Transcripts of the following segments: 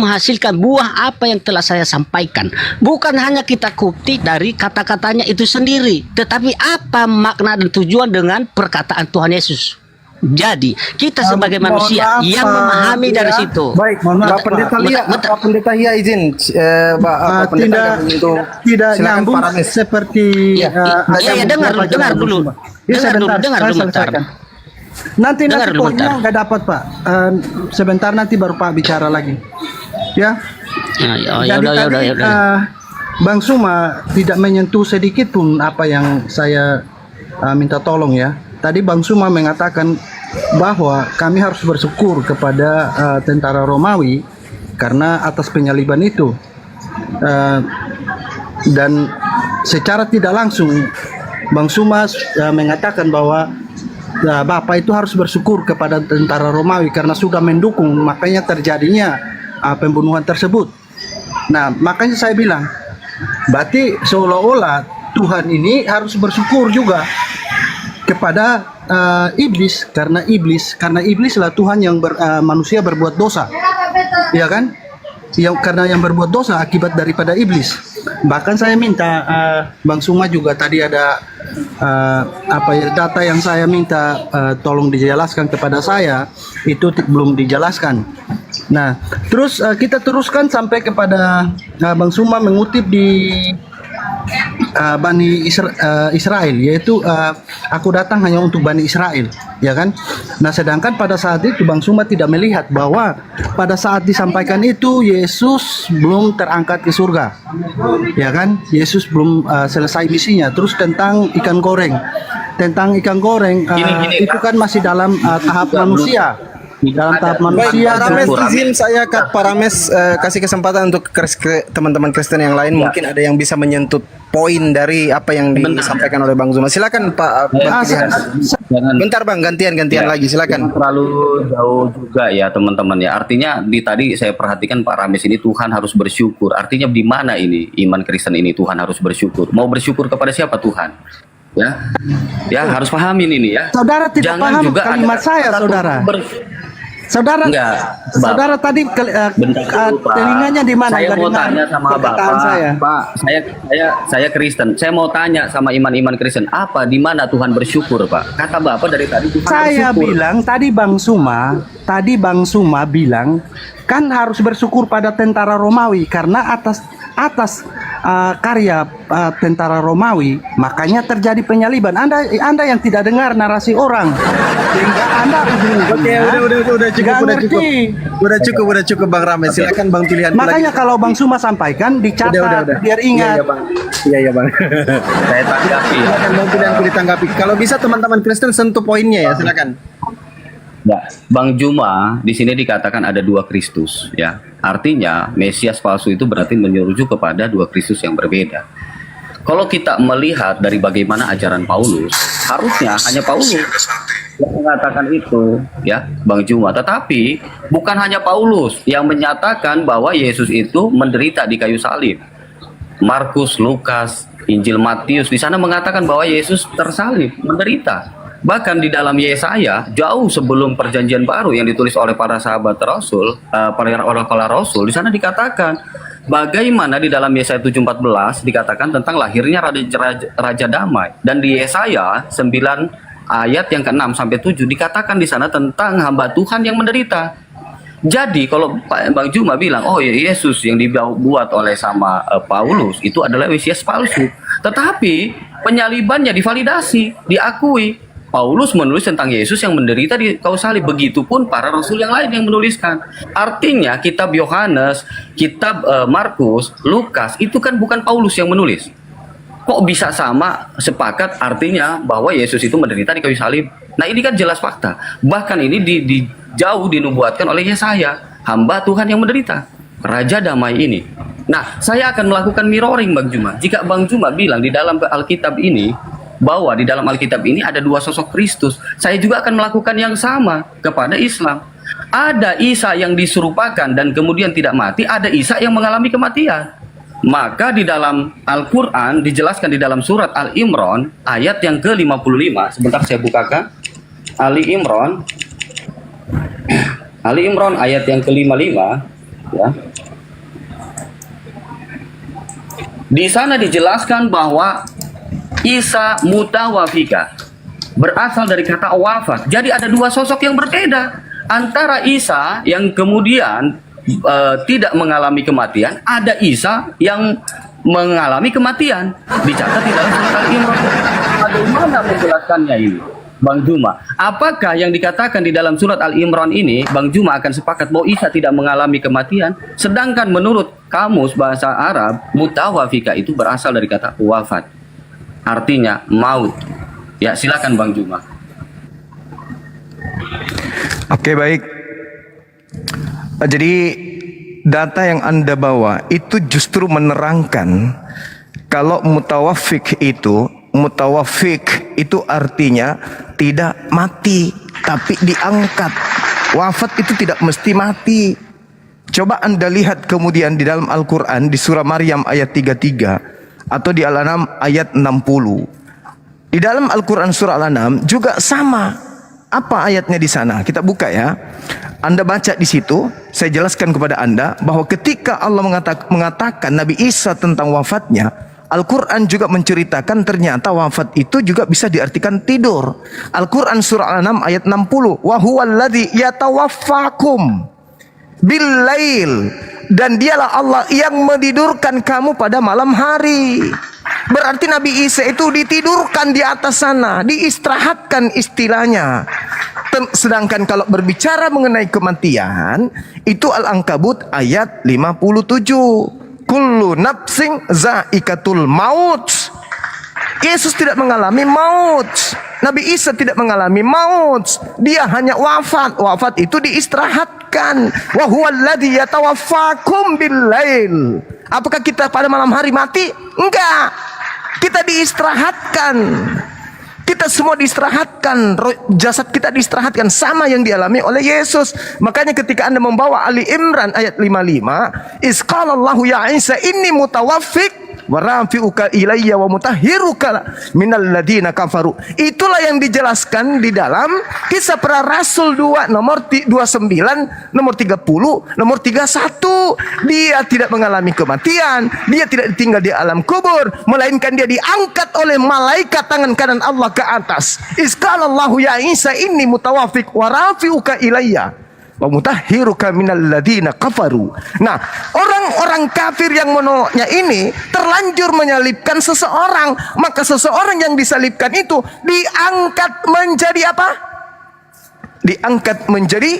menghasilkan buah apa yang telah saya sampaikan. Bukan hanya kita kutip dari kata-katanya itu sendiri, tetapi apa makna dan tujuan dengan perkataan Tuhan Yesus. Jadi kita sebagai manusia yang memahami dari situ. Baik, Pak Pendeta Lia, Pak Pendeta Lia izin, Pak Pendeta untuk tidak nyambung seperti dengar dulu. Dengar dulu. Nanti poinnya nggak dapat, Pak. Sebentar nanti baru Pak bicara lagi. Ya. Jadi tadi Bang Suma tidak menyentuh sedikit pun apa yang saya minta tolong ya. Tadi Bang Suma mengatakan bahwa kami harus bersyukur kepada tentara Romawi karena atas penyaliban itu, dan secara tidak langsung Bang Suma mengatakan bahwa Bapak itu harus bersyukur kepada tentara Romawi karena sudah mendukung, makanya terjadinya pembunuhan tersebut. Nah, makanya saya bilang berarti seolah-olah Tuhan ini harus bersyukur juga kepada iblis karena iblislah Tuhan yang manusia berbuat dosa, ya kan? Karena yang berbuat dosa akibat daripada iblis. Bahkan saya minta Bang Suma juga tadi ada data yang saya minta tolong dijelaskan kepada saya itu belum dijelaskan. Nah, terus kita teruskan sampai kepada Bang Suma mengutip di Bani Israel, yaitu aku datang hanya untuk Bani Israel, ya kan? Nah, sedangkan pada saat itu Bang Suma tidak melihat bahwa pada saat disampaikan itu Yesus belum terangkat ke surga, ya kan? Yesus belum selesai misinya. Terus tentang ikan goreng, itu kan masih dalam tahap manusia. Dalam tahap manusia. Parames izin saya Kak Parames kasih kesempatan untuk teman-teman Kristen yang lain, mungkin ada yang bisa menyentuh poin dari apa yang disampaikan oleh Bang Zuma. Silakan Pak. Bentar Bang, gantian lagi, silakan. Terlalu jauh juga ya teman-teman ya. Artinya tadi saya perhatikan Pak Rames ini Tuhan harus bersyukur. Artinya di mana ini iman Kristen ini Tuhan harus bersyukur? Mau bersyukur kepada siapa Tuhan? Ya harus pahamin ini ya. Saudara tidak paham juga kalimat saya, saudara. Saudara, saudara tadi telinganya di mana? Saya mau tanya sama Bapak, Pak. Saya Kristen. Saya mau tanya sama iman-iman Kristen, apa di mana Tuhan bersyukur, Pak? Kata Bapak dari tadi Tuhan saya bersyukur. Bilang tadi Bang Suma bilang kan harus bersyukur pada tentara Romawi karena atas karya tentara Romawi makanya terjadi penyaliban. Anda yang tidak dengar narasi orang, sehingga Anda udah cukup Bang Rames. Silakan Bang pilihan. Makanya lagi. Kalau Bang Suma sampaikan dicatat biar ingat. Iya Bang. Saya tanggapi. Silakan Bang pilihan ditanggapi. Kalau bisa teman-teman Kristen sentuh poinnya ya, silakan. Ya, Bang Juma di sini dikatakan ada dua Kristus, ya. Artinya Mesias palsu itu berarti menyuruh kepada dua Kristus yang berbeda. Kalau kita melihat dari bagaimana ajaran Paulus, harusnya hanya Paulus yang mengatakan itu, ya, Bang Juma. Tetapi bukan hanya Paulus yang menyatakan bahwa Yesus itu menderita di kayu salib. Markus, Lukas, Injil Matius di sana mengatakan bahwa Yesus tersalib, menderita. Bahkan di dalam Yesaya, jauh sebelum perjanjian baru yang ditulis oleh para sahabat Rasul, para orang-orang Rasul, di sana dikatakan bagaimana di dalam Yesaya 7:14 dikatakan tentang lahirnya Raja Damai. Dan di Yesaya 9 ayat yang ke-6 sampai 7 dikatakan di sana tentang hamba Tuhan yang menderita. Jadi kalau Bang Juma bilang, oh ya Yesus yang dibuat oleh sama Paulus itu adalah Mesias palsu. Tetapi penyalibannya divalidasi, diakui. Paulus menulis tentang Yesus yang menderita di kayu salib. Begitupun para rasul yang lain yang menuliskan. Artinya kitab Yohanes, kitab Markus, Lukas itu kan bukan Paulus yang menulis. Kok bisa sama sepakat artinya bahwa Yesus itu menderita di kayu salib? Nah ini kan jelas fakta. Bahkan ini jauh dinubuatkan oleh Yesaya, hamba Tuhan yang menderita, Raja Damai ini. Nah saya akan melakukan mirroring Bang Juma. Jika Bang Juma bilang di dalam Alkitab ini bahwa di dalam Alkitab ini ada dua sosok Kristus, saya juga akan melakukan yang sama kepada Islam. Ada Isa yang diserupakan dan kemudian tidak mati, ada Isa yang mengalami kematian. Maka di dalam Al-Quran dijelaskan di dalam surat Al-Imran ayat yang ke-55. Sebentar saya bukakan. Ali Imran ayat yang ke-55. ya. Di sana dijelaskan bahwa Isa mutawafika berasal dari kata wafat. Jadi ada dua sosok yang berbeda antara Isa yang kemudian tidak mengalami kematian, ada Isa yang mengalami kematian. Dicatat di dalam surat Al-Imran. Bagaimana menjelaskannya ini, Bang Juma? Apakah yang dikatakan di dalam surat Al-Imran ini, Bang Juma akan sepakat bahwa Isa tidak mengalami kematian? Sedangkan menurut kamus bahasa Arab, mutawafika itu berasal dari kata wafat. Artinya maut. Ya, silakan Bang Juma. Oke, baik. Jadi data yang Anda bawa itu justru menerangkan kalau mutawafik itu artinya tidak mati tapi diangkat. Wafat itu tidak mesti mati. Coba Anda lihat kemudian di dalam Al-Quran di surah Maryam ayat 33 atau di Al-An'am ayat 60. Di dalam Al-Quran surah Al-An'am juga sama. Apa ayatnya di sana? Kita buka ya. Anda baca di situ, saya jelaskan kepada Anda bahwa ketika Allah mengatakan Nabi Isa tentang wafatnya, Al-Quran juga menceritakan ternyata wafat itu juga bisa diartikan tidur. Al-Quran surah Al-An'am ayat 60. Wa huwallazi yatawaffakum bil-lail, dan dialah Allah yang menidurkan kamu pada malam hari. Berarti Nabi Isa itu ditidurkan di atas sana, diistirahatkan istilahnya. Sedangkan kalau berbicara mengenai kematian, itu Al-Ankabut ayat 57. Kullu nafsin zaikatul maut. Yesus tidak mengalami maut. Nabi Isa tidak mengalami maut. Dia hanya wafat. Wafat itu diistirahatkan. Wa huwallazi yatawaffakum bil-lail. Apakah kita pada malam hari mati? Enggak. Kita diistirahatkan. Kita semua diistirahatkan. Jasad kita diistirahatkan sama yang dialami oleh Yesus. Makanya ketika Anda membawa Ali Imran ayat 55, Isqalallahu ya Isa inni mutawaffik wa rafi'uka ilayya wa mutahhiruka minal ladina kafaru. Itulah yang dijelaskan di dalam Kisah Para Rasul 2 nomor 29, nomor 30, nomor 31. Dia tidak mengalami kematian, dia tidak ditinggal di alam kubur, melainkan dia diangkat oleh malaikat tangan kanan Allah ke atas. Isqalallahu ya Isa inni mutawaffik wa rafi'uka ilayya wa mutahhiruka minal ladina kafaru. Nah, orang-orang kafir yang menolaknya ini terlanjur menyalibkan seseorang, maka seseorang yang disalibkan itu diangkat menjadi apa? Diangkat menjadi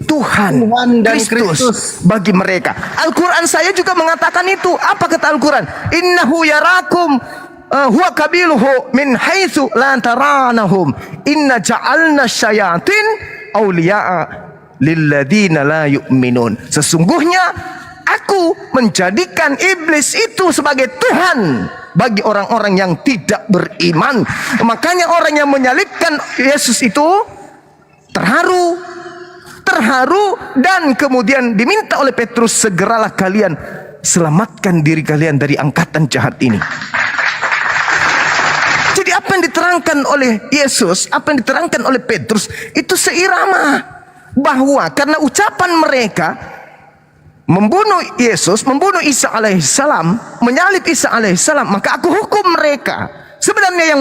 Tuhan dan Kristus bagi mereka. Al-Quran saya juga mengatakan itu. Apa kata Al-Quran? Innahu yarakum huwa kabiluhu min haitsu la taranahum inna ja'alna syayatin awliya'a lilladina la yu'minun. Sesungguhnya aku menjadikan iblis itu sebagai Tuhan bagi orang-orang yang tidak beriman. Makanya orang yang menyalibkan Yesus itu terharu dan kemudian diminta oleh Petrus, segeralah kalian selamatkan diri kalian dari angkatan jahat ini. Jadi apa yang diterangkan oleh Yesus, apa yang diterangkan oleh Petrus itu seirama. Bahwa karena ucapan mereka membunuh Yesus, membunuh Isa alaihissalam, menyalib Isa alaihissalam, maka aku hukum mereka. Sebenarnya yang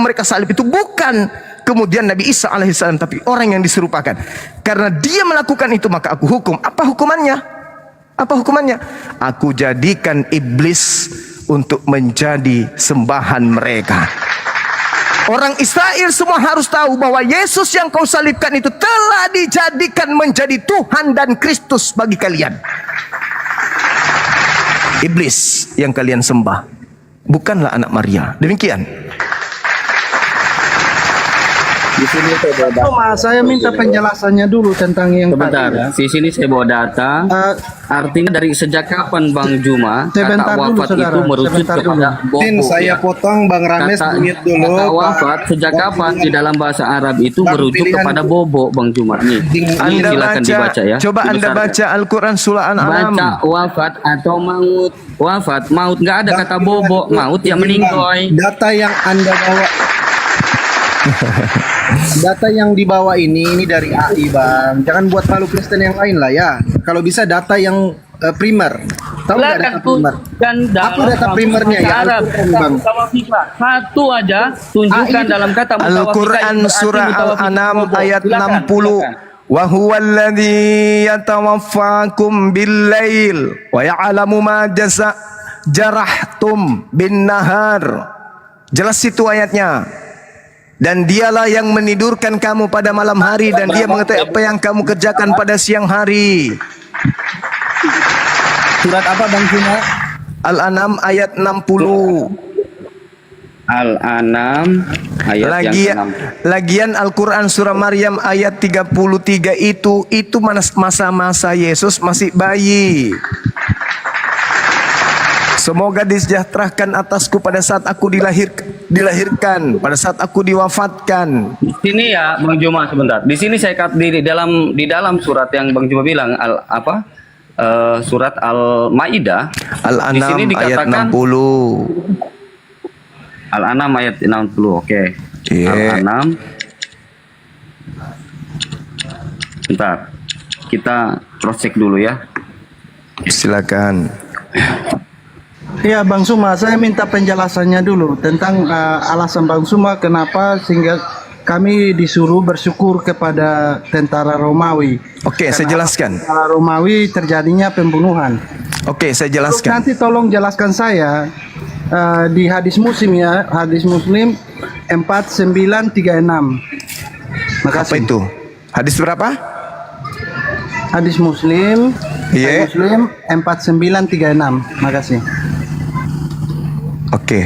mereka salib itu bukan kemudian Nabi Isa alaihissalam, tapi orang yang diserupakan. Karena dia melakukan itu, maka aku hukum. Apa hukumannya? Apa hukumannya? Aku jadikan iblis untuk menjadi sembahan mereka. Orang Israel semua harus tahu bahwa Yesus yang kau salibkan itu telah dijadikan menjadi Tuhan dan Kristus bagi kalian. Iblis yang kalian sembah bukanlah anak Maria. Demikian. Di sini saya bawa data. Mas, saya minta penjelasannya dulu tentang yang Sebentar, tadi. Ya. di sini saya bawa data. Artinya dari sejak kapan Bang Juma kata dulu, wafat saudara. itu merujuk kepada bobo? Saya potong Bang Rames mute dulu. Kata wafat sejak kapan di dalam bahasa Arab itu merujuk kepada bobo, Bang Juma? Nih, ini silakan dibaca ya. Coba Anda baca Al-Quran surah Al-An'am. Baca wafat atau maut. Wafat, maut, nggak ada kata bobo. Maut yang meninggoy. Data yang Anda bawa data yang dibawa ini dari AI Bang. Jangan buat malu Kristen yang lain lah ya. Kalau bisa data yang primer. Tahu nggak data primer? Apa data primernya ya? Al-Quran, Bang. Satu aja tunjukkan dalam kata Al-Quran surah Al-An'am ayat 60. Wa huwa alladhi yatawaffakum bil-lail wa ya'lamu ma jarahtum bin-nahar. Jelas itu ayatnya. Dan dialah yang menidurkan kamu pada malam hari dan dia mengetahui apa yang kamu kerjakan pada siang hari. Surat apa Bang Juma? Al-An'am ayat 60. Al-An'am ayat yang 6. Lagian Al-Quran surah Maryam ayat 33 itu masa-masa Yesus masih bayi. Semoga disejahterakan atasku pada saat aku dilahirkan, pada saat aku diwafatkan. Di sini ya Bang Juma sebentar. Di sini saya di dalam surat yang Bang Juma bilang surat Al-Maidah. Al-An'am ayat 60. Al-An'am ayat 60. Oke. Yeah. Al-An'am. Bentar. Kita cross check dulu ya. Silakan. Ya Bang Suma, saya minta penjelasannya dulu tentang alasan Bang Suma kenapa sehingga kami disuruh bersyukur kepada tentara Romawi. Oke, saya jelaskan. Tentara Romawi terjadinya pembunuhan. Oke, saya Terus jelaskan. nanti tolong jelaskan saya di hadis Muslim ya, hadis Muslim 4936. Apa Makasih. itu? Hadis berapa? Hadis Muslim, Iya. hadis Muslim 4936. Makasih. Oke.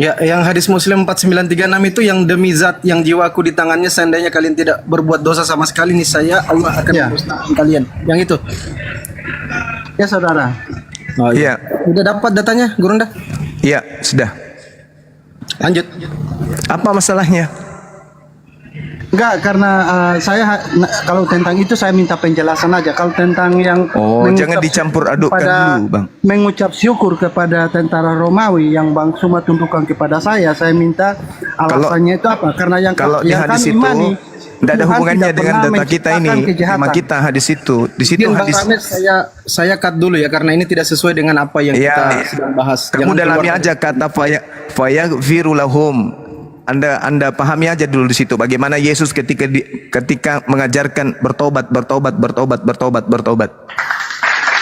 Ya, yang hadis Muslim 4936 itu yang demi zat yang jiwaku di tangannya seandainya kalian tidak berbuat dosa sama sekali nih saya Allah akan Ya. memusnahkan kalian. Yang itu. Ya saudara. Oh, Iya. Udah dapat datanya, Gurunda? Iya, sudah. Lanjut. Apa masalahnya? Enggak, karena kalau tentang itu saya minta penjelasan aja. Kalau tentang yang Jangan dicampur adukkan dulu, Bang. mengucap syukur kepada tentara Romawi yang Bang Suma tunjukkan kepada saya minta alasannya itu apa? Karena yang Kalau di yang hadis kami itu imani, tidak ada Tuhan hubungannya tidak dengan pernah data kita ini. menciptakan kejahatan. Tema kita hadis itu. Di situ Mungkin Bang hadis. Rames saya cut dulu ya karena ini tidak sesuai dengan apa yang Ya, kita sedang bahas. kamu Jangan dalami keluar- aja kata fayaghfiru lahum. Anda pahami aja dulu di situ bagaimana Yesus ketika mengajarkan bertobat.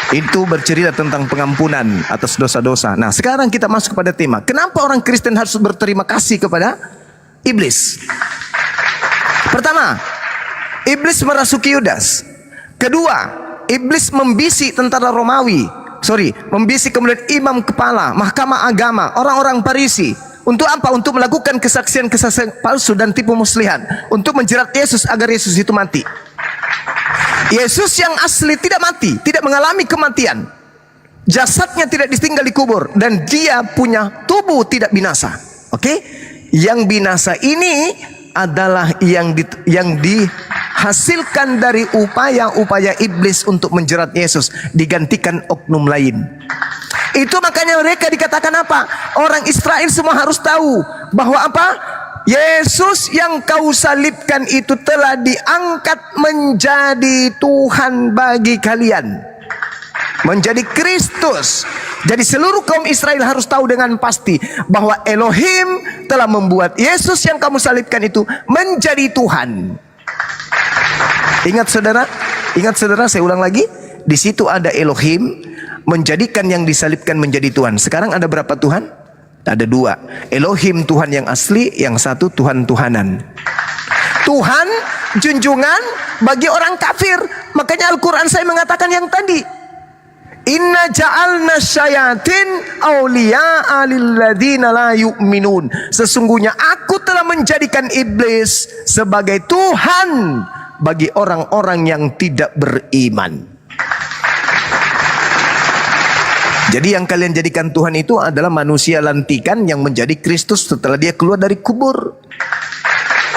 Itu bercerita tentang pengampunan atas dosa-dosa. Nah, sekarang kita masuk kepada tema. Kenapa orang Kristen harus berterima kasih kepada iblis? Pertama, iblis merasuki Yudas. Kedua, iblis membisi tentara Romawi. Membisi kemudian imam kepala, mahkamah agama, orang-orang Farisi. Untuk apa? Untuk melakukan kesaksian-kesaksian palsu dan tipu muslihat. Untuk menjerat Yesus agar Yesus itu mati. Yesus yang asli tidak mati, tidak mengalami kematian. Jasadnya tidak ditinggal di kubur dan dia punya tubuh tidak binasa. Oke? Yang binasa ini adalah yang dihasilkan dari upaya-upaya iblis untuk menjerat Yesus, digantikan oknum lain. Itu makanya mereka dikatakan apa? Orang Israel semua harus tahu bahwa apa? Yesus yang kau salibkan itu telah diangkat menjadi Tuhan bagi kalian. Menjadi Kristus. Jadi seluruh kaum Israel harus tahu dengan pasti bahwa Elohim telah membuat Yesus yang kamu salibkan itu menjadi Tuhan. Ingat saudara, saya ulang lagi. Di situ ada Elohim menjadikan yang disalibkan menjadi Tuhan. Sekarang ada berapa Tuhan? Ada dua. Elohim Tuhan yang asli, yang satu Tuhan-Tuhanan. Tuhan junjungan bagi orang kafir. Makanya Al-Quran saya mengatakan yang tadi. Inna ja'alna syayatin awliya'a lilladzina la yu'minun. Sesungguhnya aku telah menjadikan iblis sebagai Tuhan bagi orang-orang yang tidak beriman. Jadi yang kalian jadikan Tuhan itu adalah manusia lantikan yang menjadi Kristus setelah dia keluar dari kubur.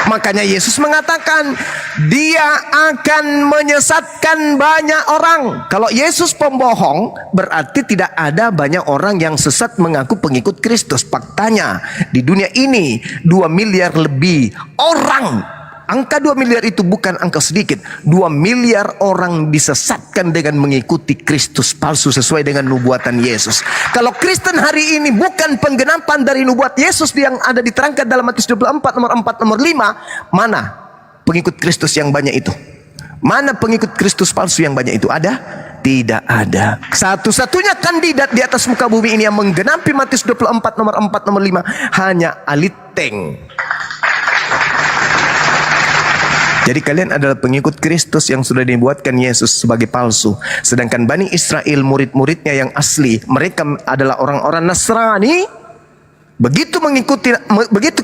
Makanya Yesus mengatakan dia akan menyesatkan banyak orang. Kalau Yesus pembohong, berarti tidak ada banyak orang yang sesat mengaku pengikut Kristus. Faktanya di dunia ini 2 miliar lebih orang. Angka 2 miliar itu bukan angka sedikit. 2 miliar orang disesatkan dengan mengikuti Kristus palsu sesuai dengan nubuatan Yesus. Kalau Kristen hari ini bukan penggenapan dari nubuat Yesus yang ada diterangkan dalam Matius 24 nomor 4 nomor 5, mana pengikut Kristus yang banyak itu? Mana pengikut Kristus palsu yang banyak itu? Ada? Tidak ada. Satu-satunya kandidat di atas muka bumi ini yang menggenapi Matius 24 nomor 4 nomor 5 hanya Aliteng. Jadi kalian adalah pengikut Kristus yang sudah dibuatkan Yesus sebagai palsu. Sedangkan Bani Israel, murid-muridnya yang asli, mereka adalah orang-orang Nasrani. Begitu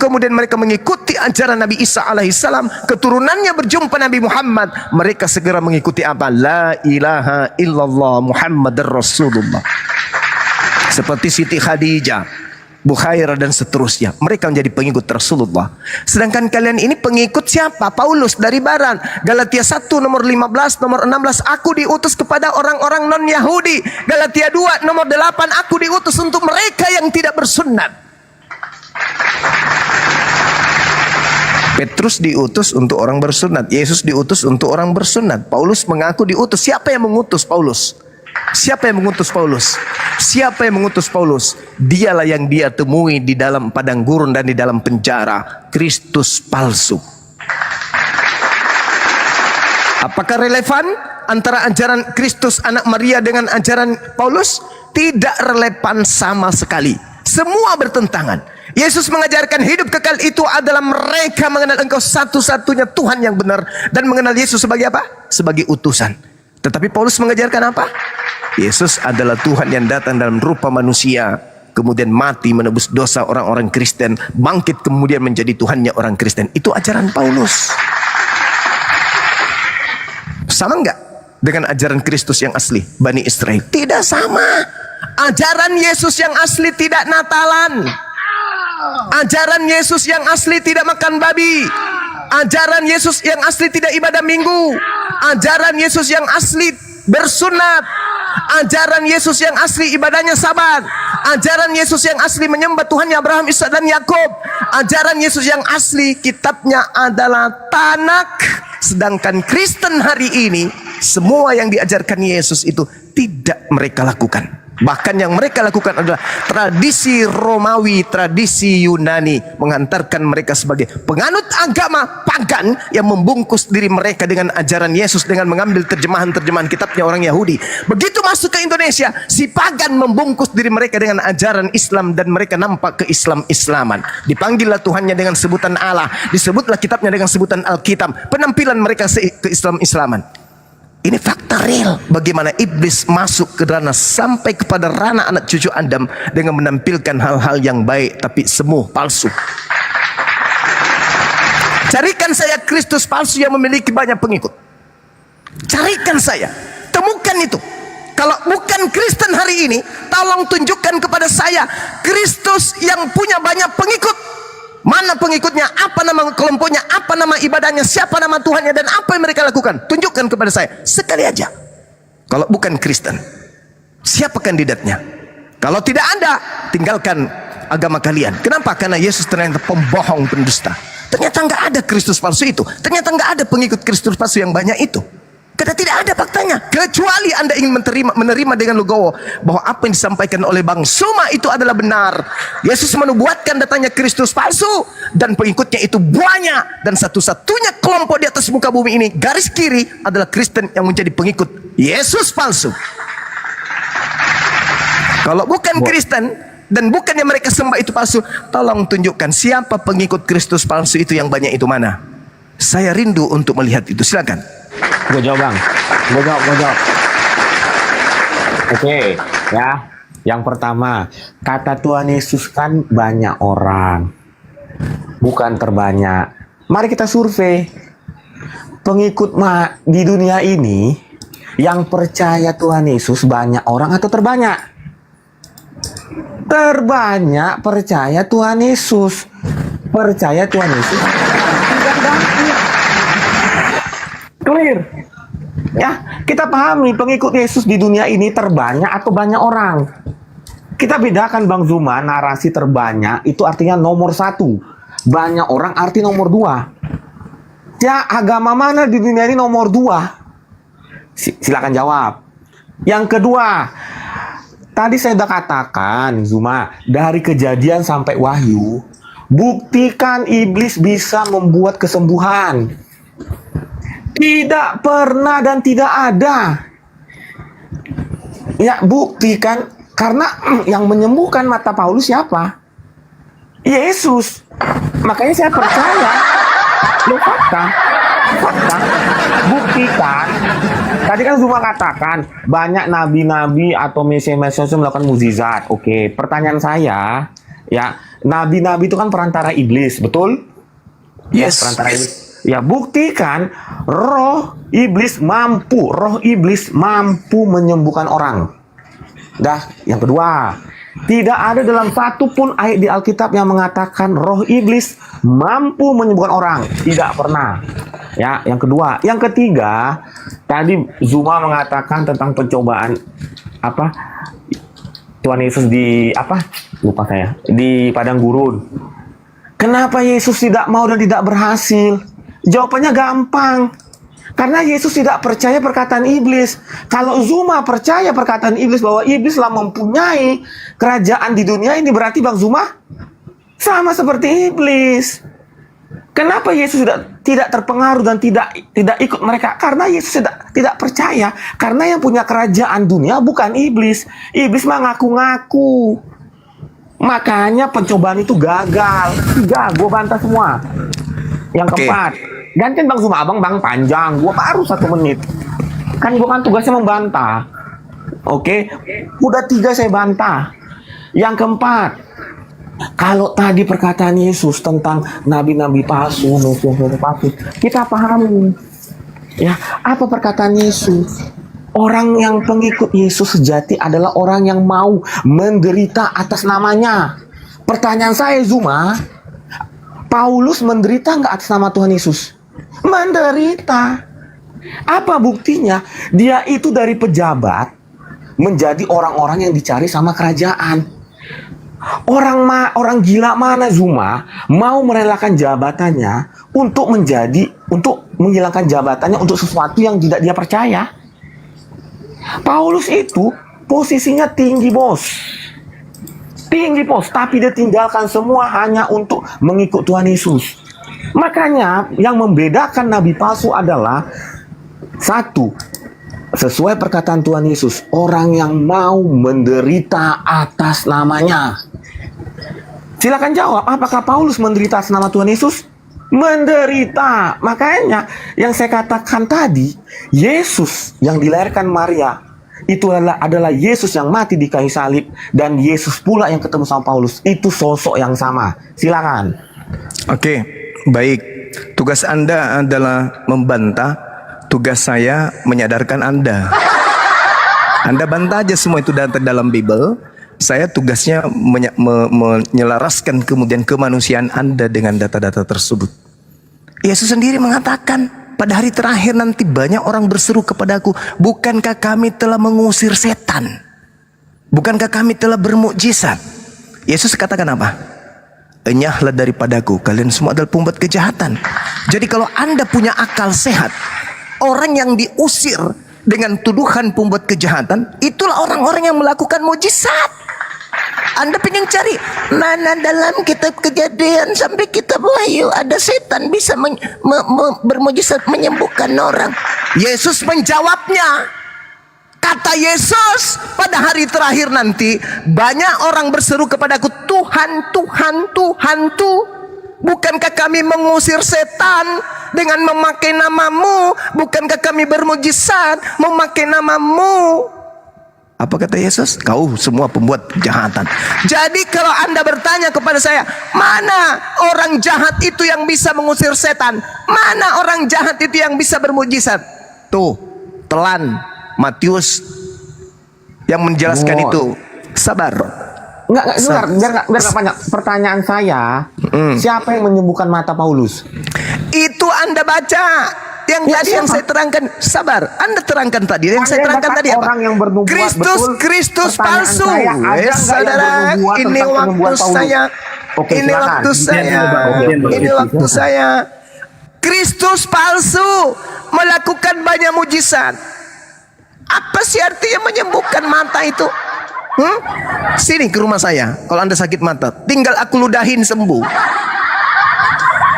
kemudian mereka mengikuti ajaran Nabi Isa alaihissalam, keturunannya berjumpa Nabi Muhammad, mereka segera mengikuti apa? La ilaha illallah Muhammadar Rasulullah. Seperti Siti Khadijah, Bukhairah dan seterusnya, mereka menjadi pengikut Rasulullah. Sedangkan kalian ini pengikut siapa? Paulus dari barat. Galatia 1 nomor 15 nomor 16, aku diutus kepada orang-orang non Yahudi. Galatia 2 nomor 8, aku diutus untuk mereka yang tidak bersunat. Petrus diutus untuk orang bersunat, Yesus diutus untuk orang bersunat. Paulus mengaku diutus. Siapa yang mengutus Paulus? Siapa yang mengutus Paulus? Siapa yang mengutus Paulus? Dialah yang dia temui di dalam padang gurun dan di dalam penjara. Kristus palsu. Apakah relevan antara ajaran Kristus anak Maria dengan ajaran Paulus? Tidak relevan sama sekali. Semua bertentangan. Yesus mengajarkan hidup kekal itu adalah mereka mengenal Engkau satu-satunya Tuhan yang benar dan mengenal Yesus sebagai apa? Sebagai utusan. Tetapi Paulus mengajarkan apa? Yesus adalah Tuhan yang datang dalam rupa manusia, kemudian mati menebus dosa orang-orang Kristen, bangkit kemudian menjadi Tuhannya orang Kristen. Itu ajaran Paulus. Sama enggak dengan ajaran Kristus yang asli Bani Israel? Tidak sama. Ajaran Yesus yang asli tidak Natalan. Ajaran Yesus yang asli tidak makan babi. Ajaran Yesus yang asli tidak ibadah minggu. Ajaran Yesus yang asli bersunat. Ajaran Yesus yang asli ibadahnya Sabat. Ajaran Yesus yang asli menyembah Tuhannya Abraham, Ishak dan Yakub. Ajaran Yesus yang asli kitabnya adalah Tanak. Sedangkan Kristen hari ini, semua yang diajarkan Yesus itu tidak mereka lakukan. Bahkan yang mereka lakukan adalah tradisi Romawi, tradisi Yunani, menghantarkan mereka sebagai penganut agama pagan yang membungkus diri mereka dengan ajaran Yesus dengan mengambil terjemahan-terjemahan kitabnya orang Yahudi. Begitu masuk ke Indonesia, si pagan membungkus diri mereka dengan ajaran Islam dan mereka nampak ke-Islam-Islaman. Dipanggillah Tuhannya dengan sebutan Allah, disebutlah kitabnya dengan sebutan Alkitab. Penampilan mereka ke-Islam-Islaman. Ini fakta real bagaimana iblis masuk ke ranah sampai kepada ranah anak cucu Adam dengan menampilkan hal-hal yang baik tapi semu palsu. Carikan saya Kristus palsu yang memiliki banyak pengikut. Carikan saya, temukan itu. Kalau bukan Kristen hari ini, tolong tunjukkan kepada saya Kristus yang punya banyak pengikut. Mana pengikutnya, apa nama kelompoknya, apa nama ibadahnya, siapa nama Tuhannya, dan apa yang mereka lakukan. Tunjukkan kepada saya, sekali aja. Kalau bukan Kristen, siapa kandidatnya? Kalau tidak ada, tinggalkan agama kalian. Kenapa? Karena Yesus ternyata pembohong, pendusta. Ternyata nggak ada Kristus palsu itu. Ternyata nggak ada pengikut Kristus palsu yang banyak itu. Karena tidak ada faktanya. Kecuali Anda ingin menerima dengan legowo bahwa apa yang disampaikan oleh Bang Suma itu adalah benar. Yesus menubuatkan datangnya Kristus palsu dan pengikutnya itu banyak. Dan satu-satunya kelompok di atas muka bumi ini, garis kiri, adalah Kristen yang menjadi pengikut Yesus palsu. Kalau bukan Kristen dan bukan yang mereka sembah itu palsu, tolong tunjukkan siapa pengikut Kristus palsu itu yang banyak itu mana. Saya rindu untuk melihat itu. Silakan. Gue jawab bang, gue jawab. Oke, ya. Yang pertama, kata Tuhan Yesus kan banyak orang, bukan terbanyak. Mari kita survei pengikut di dunia ini yang percaya Tuhan Yesus banyak orang atau terbanyak? terbanyak percaya Tuhan Yesus. Percaya Tuhan Yesus. Tidak banyak. Clear. Ya, kita pahami pengikut Yesus di dunia ini terbanyak atau banyak orang. Kita bedakan Bang Zuma, narasi terbanyak itu artinya nomor 1. Banyak orang arti nomor 2. Ya, agama mana di dunia ini nomor 2? Silakan jawab. Yang kedua, tadi saya sudah katakan, Zuma, dari Kejadian sampai Wahyu, buktikan iblis bisa membuat kesembuhan. Tidak pernah dan tidak ada. Ya, buktikan. Karena yang menyembuhkan mata Paulus siapa? Yesus. Makanya saya percaya. Loh, fakta. Buktikan. Tadi kan Zuma katakan banyak nabi-nabi atau mesias-mesias melakukan mukjizat. Oke, pertanyaan saya, ya, nabi-nabi itu kan perantara iblis, betul? Yes. Perantara iblis. Ya, buktikan roh iblis mampu menyembuhkan orang. Dah, yang kedua, tidak ada dalam satupun ayat di Alkitab yang mengatakan roh iblis mampu menyembuhkan orang. Tidak pernah. Ya, yang kedua. Yang ketiga, tadi Zuma mengatakan tentang pencobaan apa? Tuhan Yesus di apa? Lupa saya. Di padang gurun. Kenapa Yesus tidak mau dan tidak berhasil? Jawabannya gampang. Karena Yesus tidak percaya perkataan iblis. Kalau Zuma percaya perkataan iblis bahwa iblislah mempunyai kerajaan di dunia ini, berarti Bang Zuma sama seperti iblis. Kenapa Yesus tidak terpengaruh dan tidak ikut mereka? Karena Yesus tidak percaya. Karena yang punya kerajaan dunia bukan iblis. Iblis mah ngaku-ngaku. Makanya pencobaan itu gagal. 3, gue bantah semua. Yang keempat, gantiin Bang Zuma, Bang panjang. Gue baru 1 menit. Kan gue kan tugasnya membantah. Oke, udah 3 saya bantah. Yang keempat, kalau tadi perkataan Yesus tentang nabi-nabi palsu, mesias palsu, kita pahami. Ya, apa perkataan Yesus? Orang yang pengikut Yesus sejati adalah orang yang mau menderita atas namanya. Pertanyaan saya, Zuma, Paulus menderita nggak atas nama Tuhan Yesus? Menderita. Apa buktinya? Dia itu dari pejabat menjadi orang-orang yang dicari sama kerajaan. Orang gila mana Zuma mau merelakan jabatannya untuk menghilangkan jabatannya untuk sesuatu yang tidak dia percaya? Paulus itu posisinya tinggi bos, tapi dia tinggalkan semua hanya untuk mengikut Tuhan Yesus. Makanya yang membedakan nabi palsu adalah 1, sesuai perkataan Tuhan Yesus, orang yang mau menderita atas namanya. Silakan jawab, apakah Paulus menderita atas nama Tuhan Yesus? Menderita. Makanya yang saya katakan tadi, Yesus yang dilahirkan Maria itu adalah Yesus yang mati di kayu salib, dan Yesus pula yang ketemu sama Paulus. Itu sosok yang sama. Silakan. Oke, baik. Tugas Anda adalah membantah. Tugas saya menyadarkan Anda. Anda bantah aja semua itu dalam Bible. Saya tugasnya menyelaraskan kemudian kemanusiaan Anda dengan data-data tersebut. Yesus sendiri mengatakan, pada hari terakhir nanti banyak orang berseru kepadaku, bukankah kami telah mengusir setan? Bukankah kami telah bermukjizat? Yesus katakan apa? Enyahlah daripadaku, kalian semua adalah pembuat kejahatan. Jadi kalau Anda punya akal sehat, orang yang diusir dengan tuduhan pembuat kejahatan, itulah orang-orang yang melakukan mukjizat. Anda pengen cari mana dalam kitab Kejadian sampai kitab Wahyu ada setan bisa bermukjizat menyembuhkan orang. Yesus menjawabnya. Kata Yesus, pada hari terakhir nanti banyak orang berseru kepadaku, Tuhan, Tuhan, Tuhan, bukankah kami mengusir setan dengan memakai namamu? Bukankah kami bermukjizat memakai namamu? Apa kata Yesus? Kau semua pembuat kejahatan. Jadi kalau Anda bertanya kepada saya, mana orang jahat itu yang bisa mengusir setan? Mana orang jahat itu yang bisa bermukjizat? Tuh, telan Matius yang menjelaskan itu. Sabar. Enggak, biar nggak banyak. Pertanyaan saya, siapa yang menyembuhkan mata Paulus? Itu Anda baca. Yang Ya, tadi yang siapa? saya terangkan, sabar. Anda terangkan tadi. Yang saya terangkan tadi apa? Orang yang bernubuat Kristus betul. Pertanyaan palsu. saya, ada nggak yang Saudara, bernubuat ini tentang waktu penyembuhan Paulus? saya. Oke, Ini silakan. waktu saya. Ini waktu saya. Kristus palsu melakukan banyak mujizat. Apa sih artinya menyembuhkan mata itu? Sini ke rumah saya. Kalau Anda sakit mata, tinggal aku ludahin sembuh.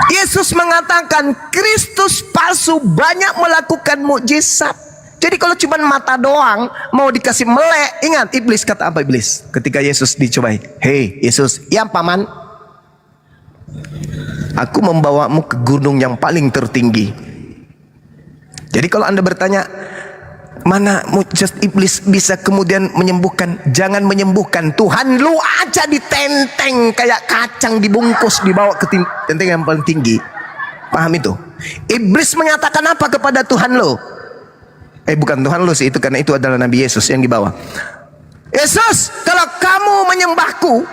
Yesus mengatakan Kristus palsu banyak melakukan mukjizat. Jadi kalau cuma mata doang mau dikasih melek, ingat iblis kata apa iblis? Ketika Yesus dicobai, "Hei Yesus, ya paman, aku membawamu ke gunung yang paling tertinggi." Jadi kalau Anda bertanya, mana mujizat iblis bisa kemudian menyembuhkan? Jangan menyembuhkan. Tuhan lu aja ditenteng kayak kacang dibungkus dibawa ke tenteng yang paling tinggi. Paham itu? Iblis mengatakan apa kepada Tuhan lu? Bukan Tuhan lu sih itu, karena itu adalah Nabi Yesus yang dibawa. Yesus, kalau kamu menyembahku,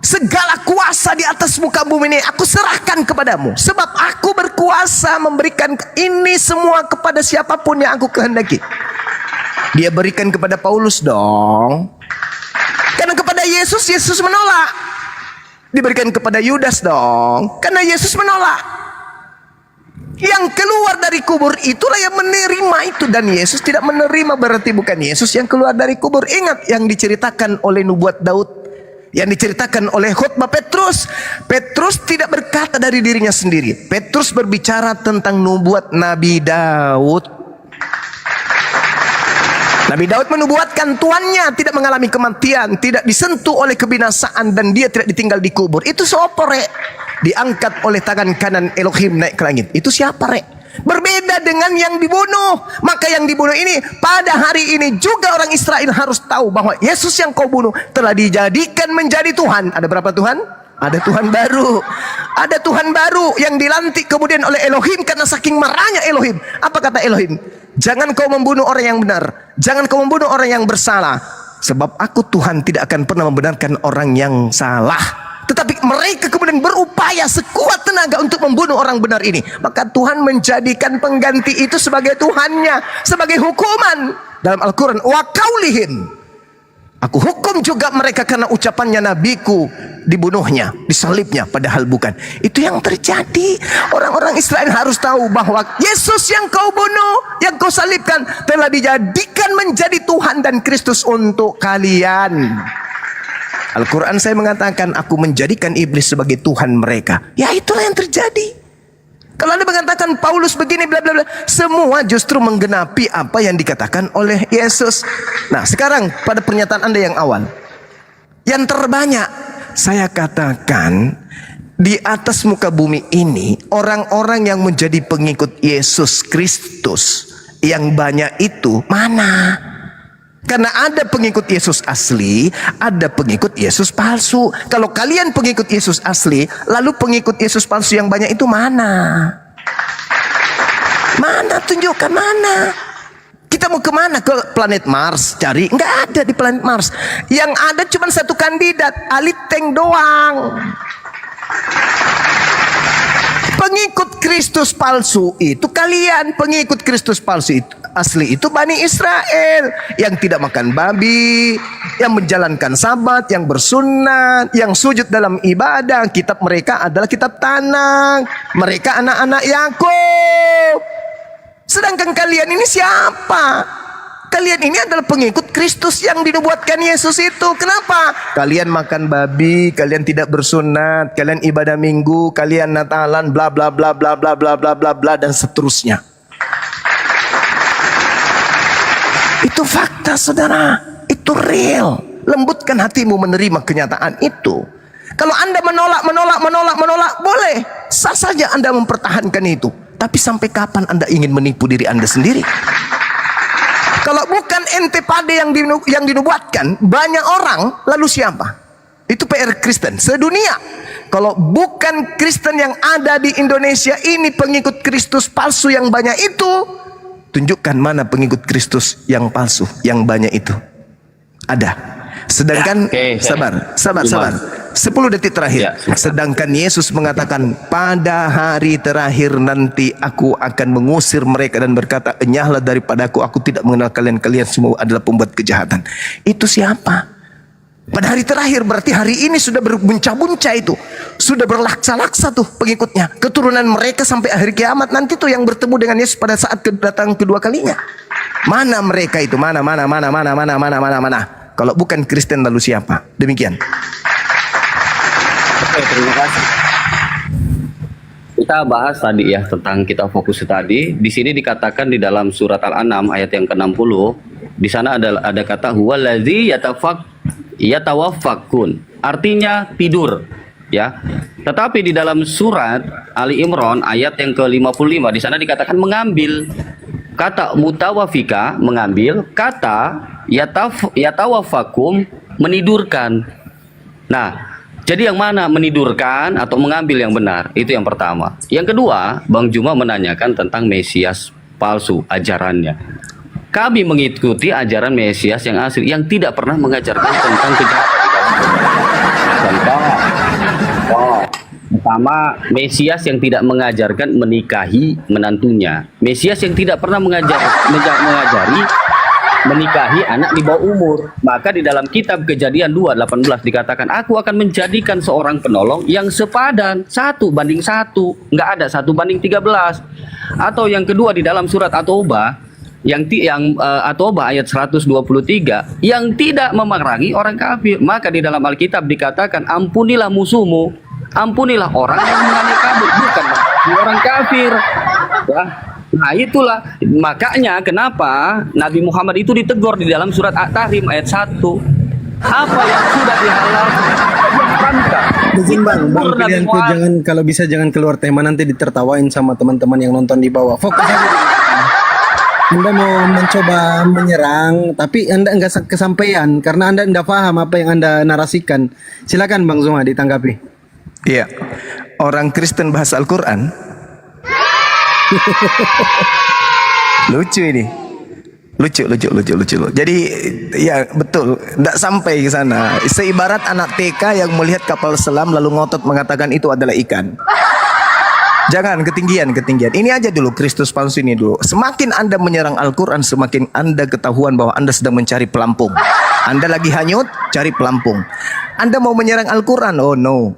segala kuasa di atas muka bumi ini aku serahkan kepadamu, sebab aku berkuasa memberikan ini semua kepada siapapun yang aku kehendaki. Dia berikan kepada Paulus dong, karena kepada Yesus menolak. Diberikan kepada Yudas dong, karena Yesus menolak. Yang keluar dari kubur itulah yang menerima itu, dan Yesus tidak menerima berarti bukan Yesus yang keluar dari kubur. Ingat yang diceritakan oleh nubuat Daud, yang diceritakan oleh khotbah Petrus. Petrus tidak berkata dari dirinya sendiri. Petrus berbicara tentang nubuat Nabi Daud. Nabi Daud menubuatkan tuannya tidak mengalami kematian, tidak disentuh oleh kebinasaan, dan dia tidak ditinggal di kubur. Itu siapa, Rek? Diangkat oleh tangan kanan Elohim naik ke langit. Itu siapa, Rek? Berbeda dengan yang dibunuh. Maka yang dibunuh ini pada hari ini juga orang Israel harus tahu bahwa Yesus yang kau bunuh telah dijadikan menjadi Tuhan. Ada berapa Tuhan? Ada Tuhan baru. Ada Tuhan baru yang dilantik kemudian oleh Elohim karena saking marahnya Elohim. Apa kata Elohim? Jangan kau membunuh orang yang benar. Jangan kau membunuh orang yang bersalah. Sebab aku Tuhan tidak akan pernah membenarkan orang yang salah. Tetapi mereka kemudian berupaya sekuat tenaga untuk membunuh orang benar ini. Maka Tuhan menjadikan pengganti itu sebagai Tuhannya, sebagai hukuman. Dalam Al-Quran, wa kaulihim, aku hukum juga mereka karena ucapannya nabiku dibunuhnya, disalibnya, padahal bukan. Itu yang terjadi. Orang-orang Israel harus tahu bahwa Yesus yang kau bunuh, yang kau salibkan, telah dijadikan menjadi Tuhan dan Kristus untuk kalian. Al-Quran saya mengatakan aku menjadikan iblis sebagai Tuhan mereka. Ya itulah yang terjadi. Kalau Anda mengatakan Paulus begini bla bla bla, semua justru menggenapi apa yang dikatakan oleh Yesus. Nah sekarang pada pernyataan Anda yang awal, yang terbanyak saya katakan di atas muka bumi ini orang-orang yang menjadi pengikut Yesus Kristus yang banyak itu mana? Karena ada pengikut Yesus asli, ada pengikut Yesus palsu. Kalau kalian pengikut Yesus asli, lalu pengikut Yesus palsu yang banyak itu mana? Mana? Tunjukkan mana? Kita mau kemana? Ke planet Mars cari? Nggak ada di planet Mars. Yang ada cuma satu kandidat, Aliteng doang. Pengikut Kristus palsu itu kalian. Pengikut Kristus palsu itu asli itu Bani Israel yang tidak makan babi, yang menjalankan sabat, yang bersunat, yang sujud dalam ibadah. Kitab mereka adalah kitab Tanakh. Mereka anak-anak Yakub. Sedangkan kalian ini siapa? Kalian ini adalah pengikut Kristus yang dinubuatkan Yesus itu. Kenapa? Kalian makan babi, kalian tidak bersunat, kalian ibadah minggu, kalian Natalan, bla bla bla bla bla bla bla bla bla dan seterusnya. Itu fakta, saudara. Itu real. Lembutkan hatimu menerima kenyataan itu. Kalau Anda menolak, boleh. Sah saja Anda mempertahankan itu. Tapi sampai kapan Anda ingin menipu diri Anda sendiri? Kalau bukan ente pade yang dinubuatkan banyak orang, lalu siapa? Itu PR Kristen sedunia. Kalau bukan Kristen yang ada di Indonesia ini pengikut Kristus palsu yang banyak itu, tunjukkan mana pengikut Kristus yang palsu yang banyak itu. Ada. Sedangkan Oke, sabar. Cuma- 10 detik terakhir. Ya. Sedangkan Yesus mengatakan, pada hari terakhir nanti aku akan mengusir mereka dan berkata, enyahlah daripadaku, aku tidak mengenal kalian, kalian semua adalah pembuat kejahatan. Itu siapa? Pada hari terakhir berarti hari ini sudah berbuncah-buncah itu. Sudah berlaksa-laksa tuh pengikutnya. Keturunan mereka sampai akhir kiamat nanti tuh yang bertemu dengan Yesus pada saat kedatangan kedua kalinya. Mana mereka itu? Mana? Kalau bukan Kristen lalu siapa? Demikian. Oke, terima kasih. Kita bahas tadi ya tentang kita fokus tadi. Di sini dikatakan di dalam surat Al-An'am ayat yang ke-60, di sana ada kata huwallazi yatawaffakun. Artinya tidur, ya. Tetapi di dalam surat Ali Imran ayat yang ke-55 di sana dikatakan mengambil. Kata mutawafika mengambil, kata yatawaffakum menidurkan. Nah, jadi yang mana menidurkan atau mengambil yang benar? Itu yang pertama. Yang kedua, Bang Juma menanyakan tentang Mesias palsu, ajarannya. Kami mengikuti ajaran Mesias yang asli, yang tidak pernah mengajarkan tentang kejahatan. Contoh, pertama, Mesias yang tidak mengajarkan menikahi menantunya. Mesias yang tidak pernah mengajari menikahi anak di bawah umur. Maka di dalam kitab Kejadian 2:18 dikatakan, aku akan menjadikan seorang penolong yang sepadan 1:1, nggak ada 1:13. Atau yang kedua di dalam surat At-Taubah At-Taubah ayat 123 yang tidak memerangi orang kafir. Maka di dalam Alkitab dikatakan, ampunilah musuhmu, ampunilah orang yang mengambil kabur, bukan orang kafir. Ya. Nah itulah makanya kenapa Nabi Muhammad itu ditegur di dalam surat At-Tahrim ayat 1. Apa yang sudah dihalalkan haramkan. Izin bang, pilihanku jangan, kalau bisa jangan keluar tema, nanti ditertawain sama teman-teman yang nonton di bawah. Fokus aja. Anda mau mencoba menyerang, tapi Anda enggak kesampaian karena Anda enggak paham apa yang Anda narasikan. Silakan Bang Zuma ditanggapi. Iya. Orang Kristen bahas Al-Quran. Lucu ini. Lucu. Jadi ya betul, tidak sampai ke sana. Seibarat anak TK yang melihat kapal selam lalu ngotot mengatakan itu adalah ikan. Jangan ketinggian. Ini aja dulu, Kristus palsu ini dulu. Semakin Anda menyerang Al-Quran, semakin Anda ketahuan bahwa Anda sedang mencari pelampung. Anda lagi hanyut, cari pelampung. Anda mau menyerang Al-Quran? Oh no.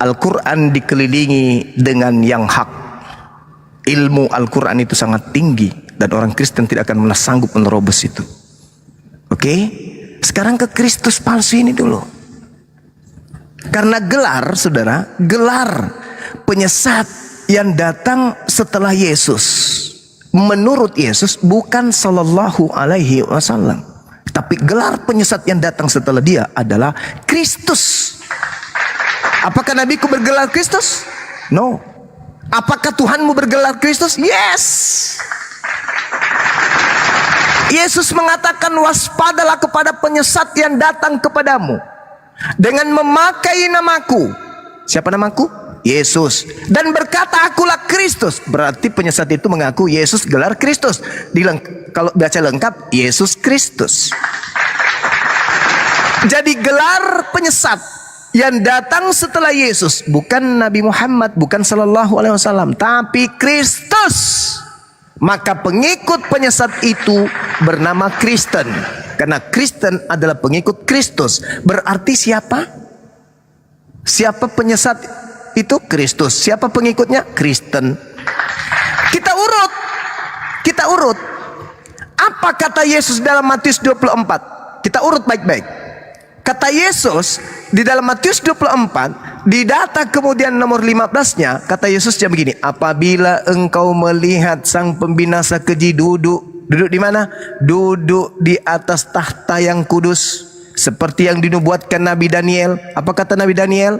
Al-Quran dikelilingi dengan yang hak. Ilmu Al-Quran itu sangat tinggi dan orang Kristen tidak akan pernah sanggup menerobos itu. Oke? Sekarang ke Kristus palsu ini dulu. Karena gelar, saudara, gelar penyesat yang datang setelah Yesus, menurut Yesus bukan sallallahu alaihi wasallam, tapi gelar penyesat yang datang setelah dia adalah Kristus. Apakah nabiku bergelar Kristus? No. Apakah Tuhanmu bergelar Kristus? Yes. Yesus mengatakan, waspadalah kepada penyesat yang datang kepadamu dengan memakai namaku. Siapa namaku? Yesus. Dan berkata, akulah Kristus. Berarti penyesat itu mengaku Yesus gelar Kristus. Kalau baca lengkap, Yesus Kristus. Jadi gelar penyesat yang datang setelah Yesus bukan Nabi Muhammad, bukan sallallahu alaihi wasallam, tapi Kristus. Maka pengikut penyesat itu bernama Kristen, karena Kristen adalah pengikut Kristus. Berarti siapa? Siapa penyesat itu? Kristus. Siapa pengikutnya? Kristen. Kita urut. Apa kata Yesus dalam Matius 24? Kita urut baik-baik. Kata Yesus di dalam Matius 24, di data kemudian nomor 15-nya, kata Yesusnya begini, apabila engkau melihat sang pembinasa keji duduk di mana? Duduk di atas tahta yang kudus, seperti yang dinubuatkan Nabi Daniel. Apa kata Nabi Daniel?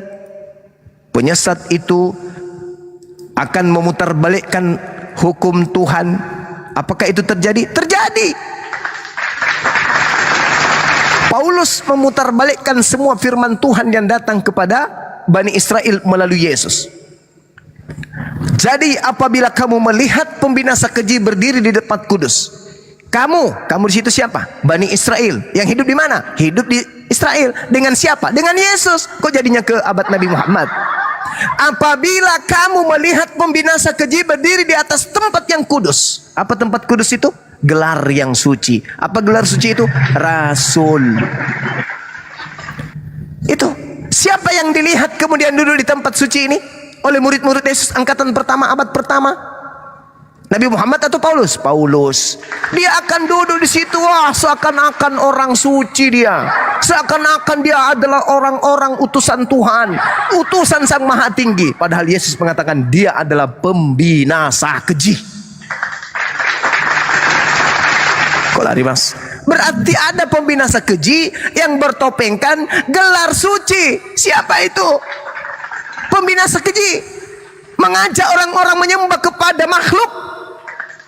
Penyesat itu akan memutarbalikkan hukum Tuhan. Apakah itu terjadi? Terjadi. Paulus memutarbalikkan semua firman Tuhan yang datang kepada Bani Israel melalui Yesus. Jadi apabila kamu melihat pembinasa keji berdiri di depan kudus, Kamu di situ siapa? Bani Israel. Yang hidup di mana? Hidup di Israel. Dengan siapa? Dengan Yesus. Kok jadinya ke abad Nabi Muhammad? Apabila kamu melihat pembinasa keji berdiri di atas tempat yang kudus. Apa tempat kudus itu? Gelar yang suci. Apa gelar suci itu? Rasul. Itu. Siapa yang dilihat kemudian duduk di tempat suci ini? Oleh murid-murid Yesus angkatan pertama, abad pertama. Nabi Muhammad atau Paulus? Paulus. Dia akan duduk di situ, wah, seakan-akan orang suci dia. Seakan-akan dia adalah orang-orang utusan Tuhan, utusan Sang Maha Tinggi. Padahal Yesus mengatakan dia adalah pembinasa keji. Kok lari, Mas? Berarti ada pembinasa keji yang bertopengkan gelar suci. Siapa itu? Pembinasa keji. Mengajak orang-orang menyembah kepada makhluk.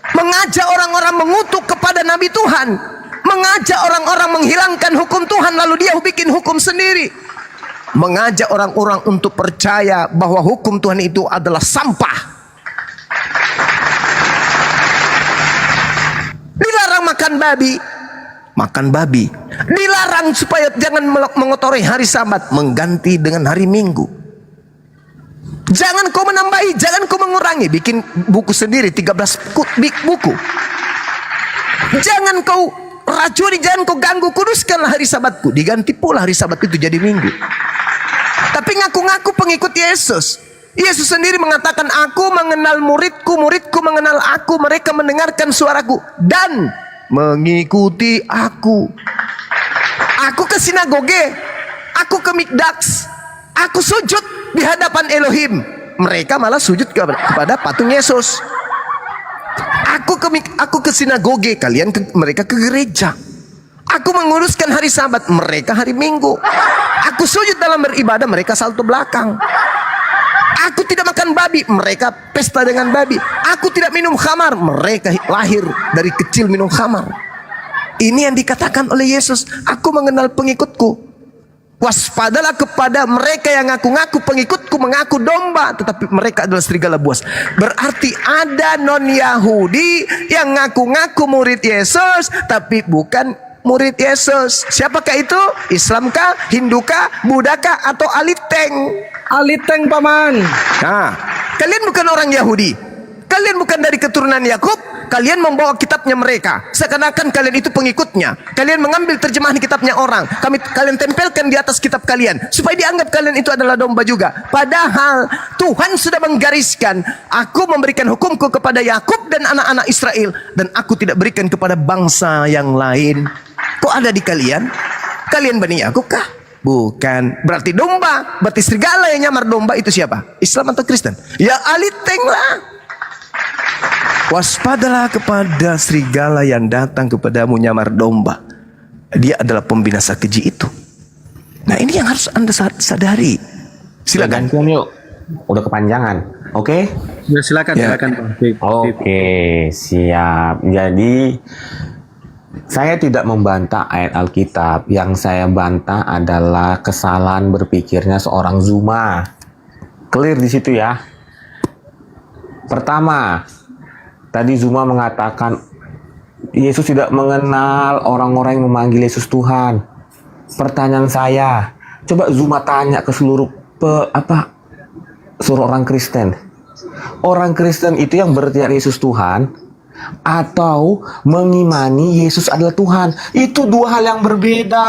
Mengajak orang-orang mengutuk kepada Nabi Tuhan. Mengajak orang-orang menghilangkan hukum Tuhan lalu dia bikin hukum sendiri. Mengajak orang-orang untuk percaya bahwa hukum Tuhan itu adalah sampah. Dilarang makan babi. Makan babi. Dilarang supaya jangan mengotori hari Sabat, mengganti dengan hari Minggu. Jangan kau menambahi, jangan kau mengurangi. Bikin buku sendiri 13 buku. Jangan kau racuni, jangan kau ganggu. Kuduskanlah hari Sabatku. Diganti pula hari Sabat itu jadi Minggu. Tapi ngaku-ngaku pengikut Yesus. Yesus sendiri mengatakan, aku mengenal muridku, muridku mengenal aku. Mereka mendengarkan suaraku dan mengikuti aku. Aku ke sinagoge, aku ke mikdaks, aku sujud di hadapan Elohim. Mereka malah sujud kepada patung Yesus. Aku ke sinagoge, mereka ke gereja. Aku menguruskan hari Sabat, mereka hari Minggu. Aku sujud dalam beribadah, mereka salto belakang. Aku tidak makan babi, mereka pesta dengan babi. Aku tidak minum khamar, mereka lahir dari kecil minum khamar. Ini yang dikatakan oleh Yesus, aku mengenal pengikutku. Waspadalah kepada mereka yang ngaku-ngaku pengikutku, mengaku domba, tetapi mereka adalah serigala buas. Berarti ada non-Yahudi yang ngaku-ngaku murid Yesus, tapi bukan murid Yesus. Siapakah itu? Islamkah, Hindukah, Budakah, atau Aliteng? Aliteng, Paman. Nah, kalian bukan orang Yahudi. Kalian bukan dari keturunan Yakub. Kalian membawa kitabnya mereka, seakan-akan kalian itu pengikutnya. Kalian mengambil terjemahan kitabnya orang, kalian tempelkan di atas kitab kalian, supaya dianggap kalian itu adalah domba juga. Padahal Tuhan sudah menggariskan, aku memberikan hukumku kepada Yakub dan anak-anak Israel, dan aku tidak berikan kepada bangsa yang lain. Kok ada di kalian? Kalian Bani Yakub kah? Bukan. Berarti domba, berarti serigala yang nyamar domba itu siapa? Islam atau Kristen? Ya Aliteng lah. Waspadalah kepada serigala yang datang kepadamu nyamar domba. Dia adalah pembinasa keji itu. Nah, ini yang harus Anda sadari. Silakan. Gantian yuk. Udah kepanjangan. Oke? Ya, silakan, Ya. silakan, Pak. Oke, siap. Jadi saya tidak membantah ayat Alkitab. Yang saya bantah adalah kesalahan berpikirnya seorang Zuma. Clear di situ ya. Pertama, tadi Zuma mengatakan Yesus tidak mengenal orang-orang yang memanggil Yesus Tuhan. Pertanyaan saya, coba Zuma tanya ke seluruh orang Kristen. Orang Kristen itu yang berteriak Yesus Tuhan atau mengimani Yesus adalah Tuhan. Itu dua hal yang berbeda.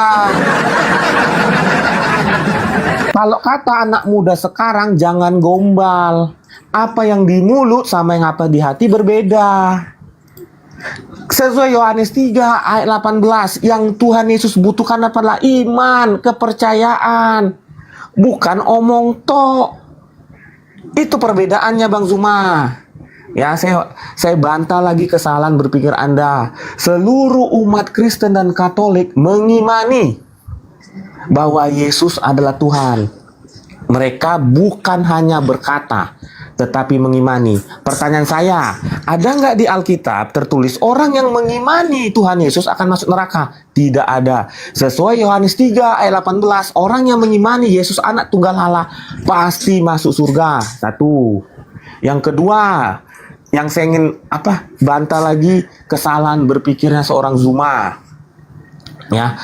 Kalau kata anak muda sekarang, jangan gombal. Apa yang di mulut sama yang apa di hati berbeda. Sesuai Yohanes 3 ayat 18, yang Tuhan Yesus butuhkan adalah iman, kepercayaan, bukan omong tok. Itu perbedaannya Bang Zuma. Ya, saya bantah lagi kesalahan berpikir Anda. Seluruh umat Kristen dan Katolik mengimani bahwa Yesus adalah Tuhan. Mereka bukan hanya berkata, tetapi mengimani. Pertanyaan saya, ada nggak di Alkitab tertulis orang yang mengimani Tuhan Yesus akan masuk neraka? Tidak ada. Sesuai Yohanes 3 ayat 18, orang yang mengimani Yesus anak tunggal Allah pasti masuk surga. Satu. Yang kedua, yang saya ingin bantah lagi kesalahan berpikirnya seorang Zuma. Ya.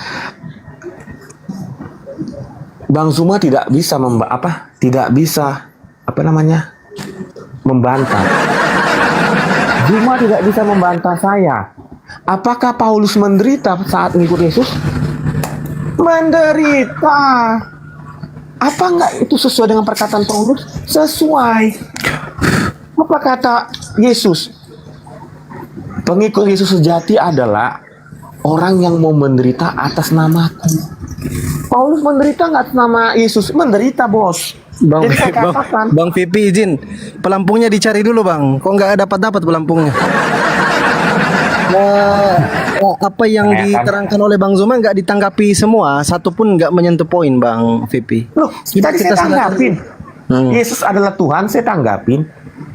Bang Zuma tidak bisa membantah. Zuma tidak bisa membantah saya. Apakah Paulus menderita saat mengikut Yesus? Menderita. Apa enggak itu sesuai dengan perkataan Paulus? Sesuai. Apa kata Yesus? Pengikut Yesus sejati adalah orang yang mau menderita atas namaku. Paulus menderita nggak atas nama Yesus? Menderita, bos. Bang, Jadi saya katakan, Bang Vipi izin, pelampungnya dicari dulu bang. Kok nggak dapat pelampungnya? Apa yang diterangkan oleh Bang Zuma nggak ditanggapi semua, satu pun nggak menyentuh poin Bang Vipi. loh, tadi saya tanggapin. Yesus adalah Tuhan, saya tanggapin.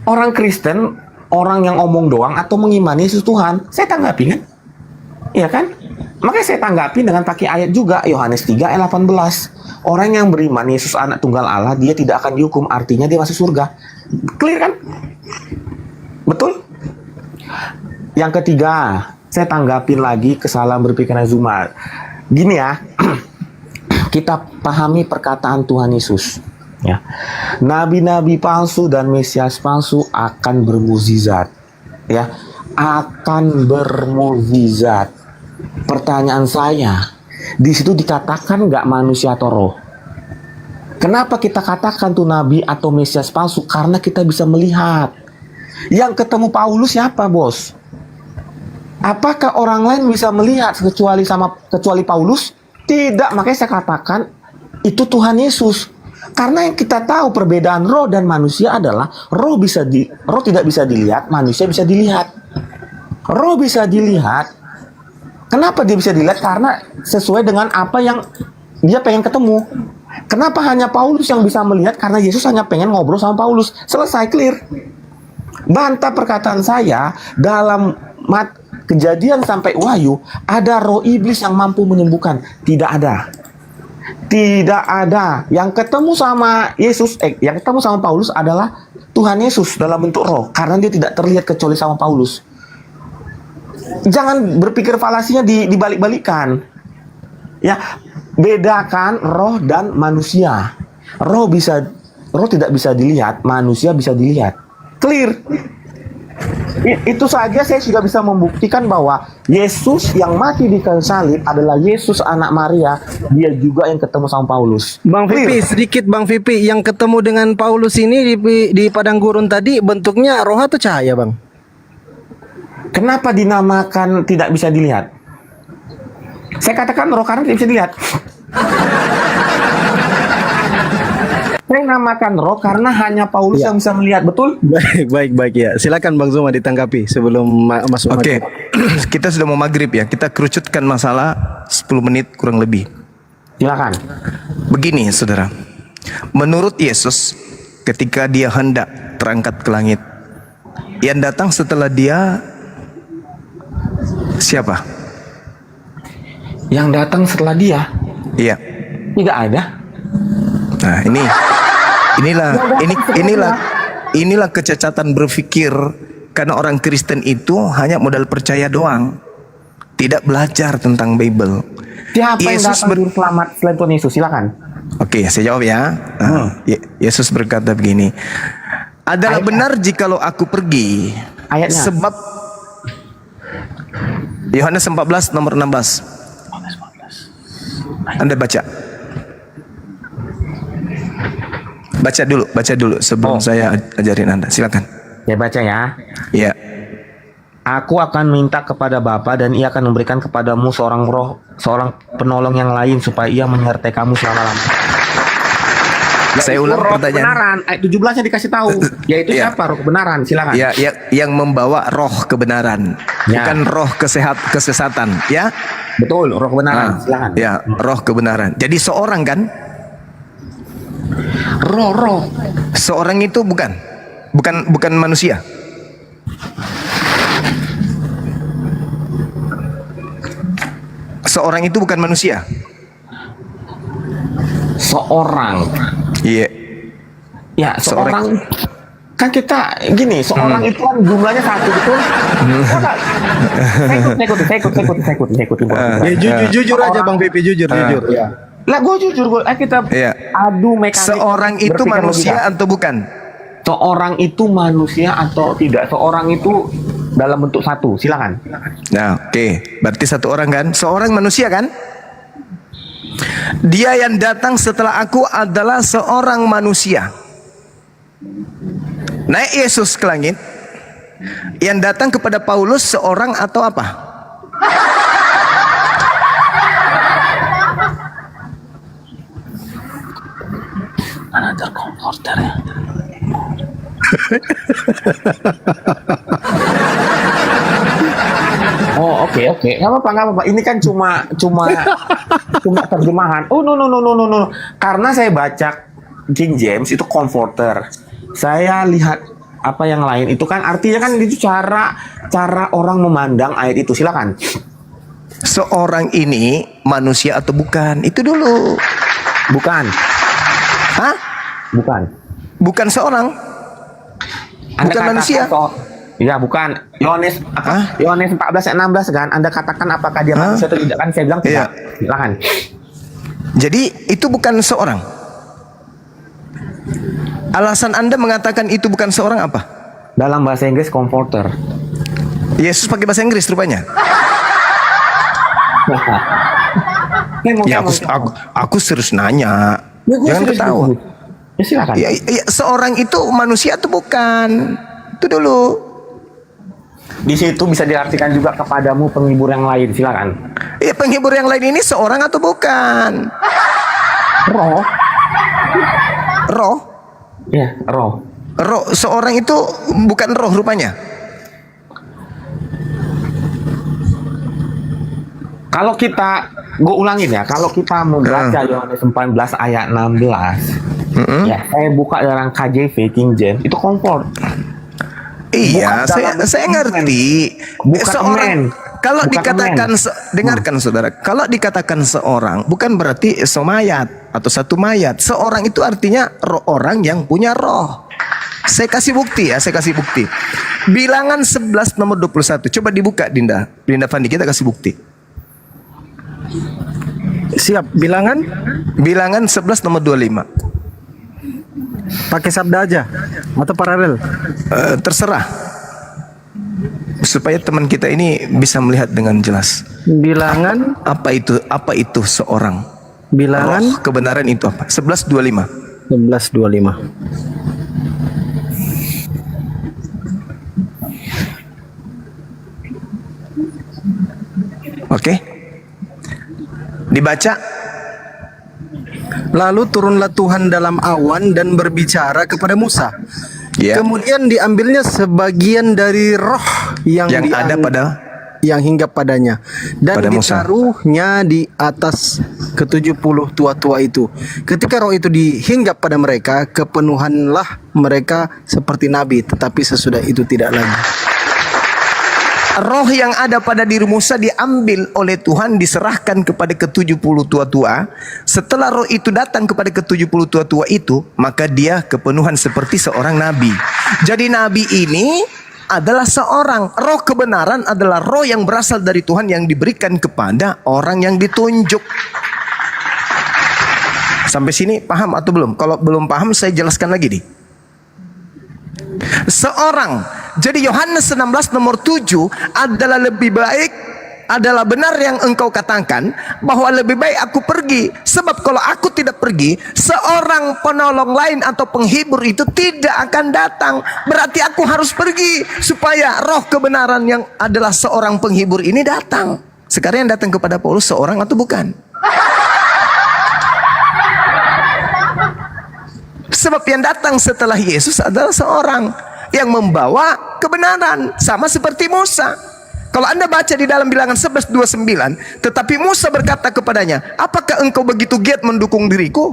Orang Kristen, orang yang omong doang atau mengimani Yesus Tuhan, saya tanggapin kan? Iya kan? Makanya saya tanggapin dengan pakai ayat juga, Yohanes 3 ayat 18. Orang yang beriman Yesus anak tunggal Allah, dia tidak akan dihukum, artinya dia masuk surga. Clear kan? Betul? Yang ketiga, saya tanggapin lagi kesalahan berpikirnya Zuma. Gini ya, kita pahami perkataan Tuhan Yesus. Ya, nabi-nabi palsu dan mesias palsu akan bermukjizat. Ya, akan bermukjizat. Pertanyaan saya, di situ dikatakan nggak manusia atau roh? Kenapa kita katakan tuh nabi atau mesias palsu? Karena kita bisa melihat. Yang ketemu Paulus siapa, bos? Apakah orang lain bisa melihat kecuali Paulus? Tidak, makanya saya katakan itu Tuhan Yesus. Karena yang kita tahu perbedaan roh dan manusia adalah roh tidak bisa dilihat, manusia bisa dilihat. Roh bisa dilihat. Kenapa dia bisa dilihat? Karena sesuai dengan apa yang dia pengen ketemu. Kenapa hanya Paulus yang bisa melihat? Karena Yesus hanya pengen ngobrol sama Paulus. Selesai, clear. Bantah perkataan saya, dalam Kejadian sampai Wahyu, ada roh iblis yang mampu menyembuhkan. Tidak ada. Tidak ada. Yang ketemu sama yang ketemu sama Paulus adalah Tuhan Yesus dalam bentuk roh. Karena dia tidak terlihat kecuali sama Paulus. Jangan berpikir falasinya dibalik-balikan. Ya, bedakan roh dan manusia. Roh tidak bisa dilihat, manusia bisa dilihat. Clear. Itu saja saya sudah bisa membuktikan bahwa Yesus yang mati di kayu salib adalah Yesus anak Maria. Dia juga yang ketemu sama Paulus. Bang Vipi, sedikit Bang Vipi, yang ketemu dengan Paulus ini di padang gurun tadi bentuknya roh atau cahaya, Bang? Kenapa dinamakan tidak bisa dilihat? Saya katakan roh karena tidak bisa dilihat. Saya namakan roh karena hanya Paulus yang bisa melihat, betul? Baik ya. Silakan Bang Zuma ditanggapi sebelum masuk. Oke. Kita sudah mau maghrib ya. Kita kerucutkan masalah 10 menit kurang lebih. Silakan. Begini, saudara. Menurut Yesus, ketika dia hendak terangkat ke langit, yang datang setelah dia siapa? Yang datang setelah dia? Iya. Tidak ada. Nah, inilah kecacatan berpikir, karena orang Kristen itu hanya modal percaya doang, tidak belajar tentang Bible. Siapa Yesus yang datang juru selamat selain Tuhan Yesus? Silakan. Oke, saya jawab ya. Yesus berkata begini, adalah Ayatnya. benar jikalau aku pergi. Ayatnya. Sebab Yohanes 14 nomor 16. Anda baca. Baca dulu sebelum saya ajarin Anda. Silakan. Saya baca ya. Ya. Aku akan minta kepada Bapa dan Ia akan memberikan kepadamu seorang penolong yang lain supaya Ia menyertai kamu selama-lamanya. Saya ulang Roh pertanyaan. kebenaran, ayat 17-nya dikasih tahu. Yaitu Ya. siapa roh kebenaran? Silakan. Ya, yang membawa roh kebenaran, Ya. bukan roh kesesatan, ya. Betul, roh kebenaran. Silakan. Ya, roh kebenaran. Jadi seorang kan? Roh. Seorang itu bukan manusia. Seorang itu bukan manusia. Seorang. Iya. Ya, seorang. Kan kita gini, seorang itu kan jumlahnya satu betul. Saya ikut. Ya, jujur aja Bang Pipi, jujur. Ya. Lah gue jujur, kita Iya. adu mekanik. Seorang itu berpikir manusia logika. atau bukan? Seorang itu manusia atau tidak? Seorang itu dalam bentuk satu, silakan. Nah, oke. Berarti satu orang kan? Seorang manusia kan? Dia yang datang setelah aku adalah seorang manusia. Naik Yesus ke langit. Yang datang kepada Paulus seorang atau apa? Another comforter ya. Oh, oke. Nggak apa-apa. Ini kan cuma terjemahan. Oh, no. Karena saya baca King James itu comforter. Saya lihat apa yang lain itu kan artinya kan itu cara orang memandang ayat itu. Silakan. Seorang ini manusia atau bukan? Itu dulu. Bukan. Hah? Bukan. Bukan seorang? Bukan manusia? Iya, bukan. Yohanes 14 ayat 16 kan. Anda katakan apakah dia manusia atau tidak kan? Saya bilang tidak. Silakan. Jadi itu bukan seorang. Alasan Anda mengatakan itu bukan seorang apa? Dalam bahasa Inggris comforter. Yesus pakai bahasa Inggris rupanya. Ya aku serius nanya. Jangan ketawa. Ya silakan. Ya, seorang itu manusia atau bukan? Itu dulu. Di situ bisa diartikan juga kepadamu penghibur yang lain. Silakan. Ya, penghibur yang lain ini seorang atau bukan? Roh. Roh. Ya, roh. Roh. Seorang itu bukan roh rupanya. Kalau kita, gue ulangin ya, kalau kita membaca Yohanes 14 ayat 16, ya, saya buka dalam KJV King James, itu comfort. Iya, Bukan saya ngerti. Bukan Seorang, kalau Bukan dikatakan dengarkan saudara, kalau dikatakan seorang bukan berarti semayat atau satu mayat. Seorang itu artinya roh orang yang punya roh. Saya kasih bukti ya, Bilangan 11 nomor 21. Coba dibuka Dinda Fandi, kita kasih bukti. Siap, bilangan Bilangan 11 nomor 25. pakai sabda aja atau paralel? Terserah. Supaya teman kita ini bisa melihat dengan jelas. Bilangan Apa itu seorang? bilangan Roh kebenaran itu apa? 11:25. 11:25. Oke. Dibaca. Lalu turunlah Tuhan dalam awan dan berbicara kepada Musa. Ya. Kemudian diambilnya sebagian dari roh yang ada pada yang hinggap padanya dan pada Musa. ditaruhnya di atas ke-70 tua-tua itu. Ketika roh itu dihinggap pada mereka, kepenuhanlah mereka seperti nabi, tetapi sesudah itu tidak lagi. Roh yang ada pada diri Musa diambil oleh Tuhan, diserahkan kepada ke-70 tua-tua. Setelah roh itu datang kepada ke-70 tua-tua itu, maka dia kepenuhan seperti seorang nabi. Jadi nabi ini adalah seorang, roh kebenaran adalah roh yang berasal dari Tuhan yang diberikan kepada orang yang ditunjuk. Sampai sini paham atau belum? Kalau belum paham saya jelaskan lagi nih. Seorang, jadi Yohanes 16 nomor 7 adalah lebih baik, adalah benar yang engkau katakan bahwa lebih baik aku pergi, sebab kalau aku tidak pergi, seorang penolong lain atau penghibur itu tidak akan datang. Berarti aku harus pergi supaya roh kebenaran yang adalah seorang penghibur ini datang. Sekarang yang datang kepada Paulus seorang atau bukan? Sebab yang datang setelah Yesus adalah seorang yang membawa kebenaran, sama seperti Musa. Kalau Anda baca di dalam bilangan 11:29, tetapi Musa berkata kepadanya, apakah engkau begitu giat mendukung diriku?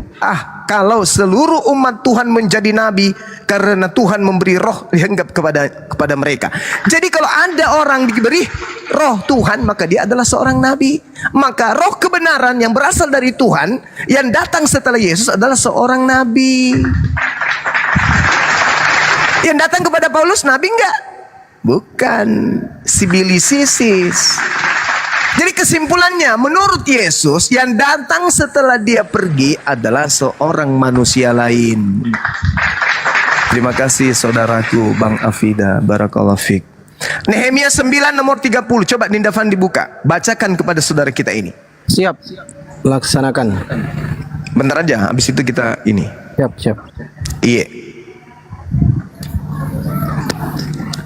Kalau seluruh umat Tuhan menjadi nabi, karena Tuhan memberi roh dianggap kepada mereka. Jadi kalau ada orang diberi roh Tuhan, maka dia adalah seorang nabi. Maka roh kebenaran yang berasal dari Tuhan yang datang setelah Yesus adalah seorang nabi. Yang datang kepada Paulus nabi enggak? Bukan, sibilisisis. Jadi kesimpulannya, menurut Yesus, yang datang setelah dia pergi adalah seorang manusia lain. Terima kasih saudaraku Bang Afida, barakallahu fiik. Nehemia 9 nomor 30. Coba Dinda Fan dibuka. Bacakan kepada saudara kita ini. Siap. Laksanakan. Bentar aja, habis itu kita ini. Siap. Iya.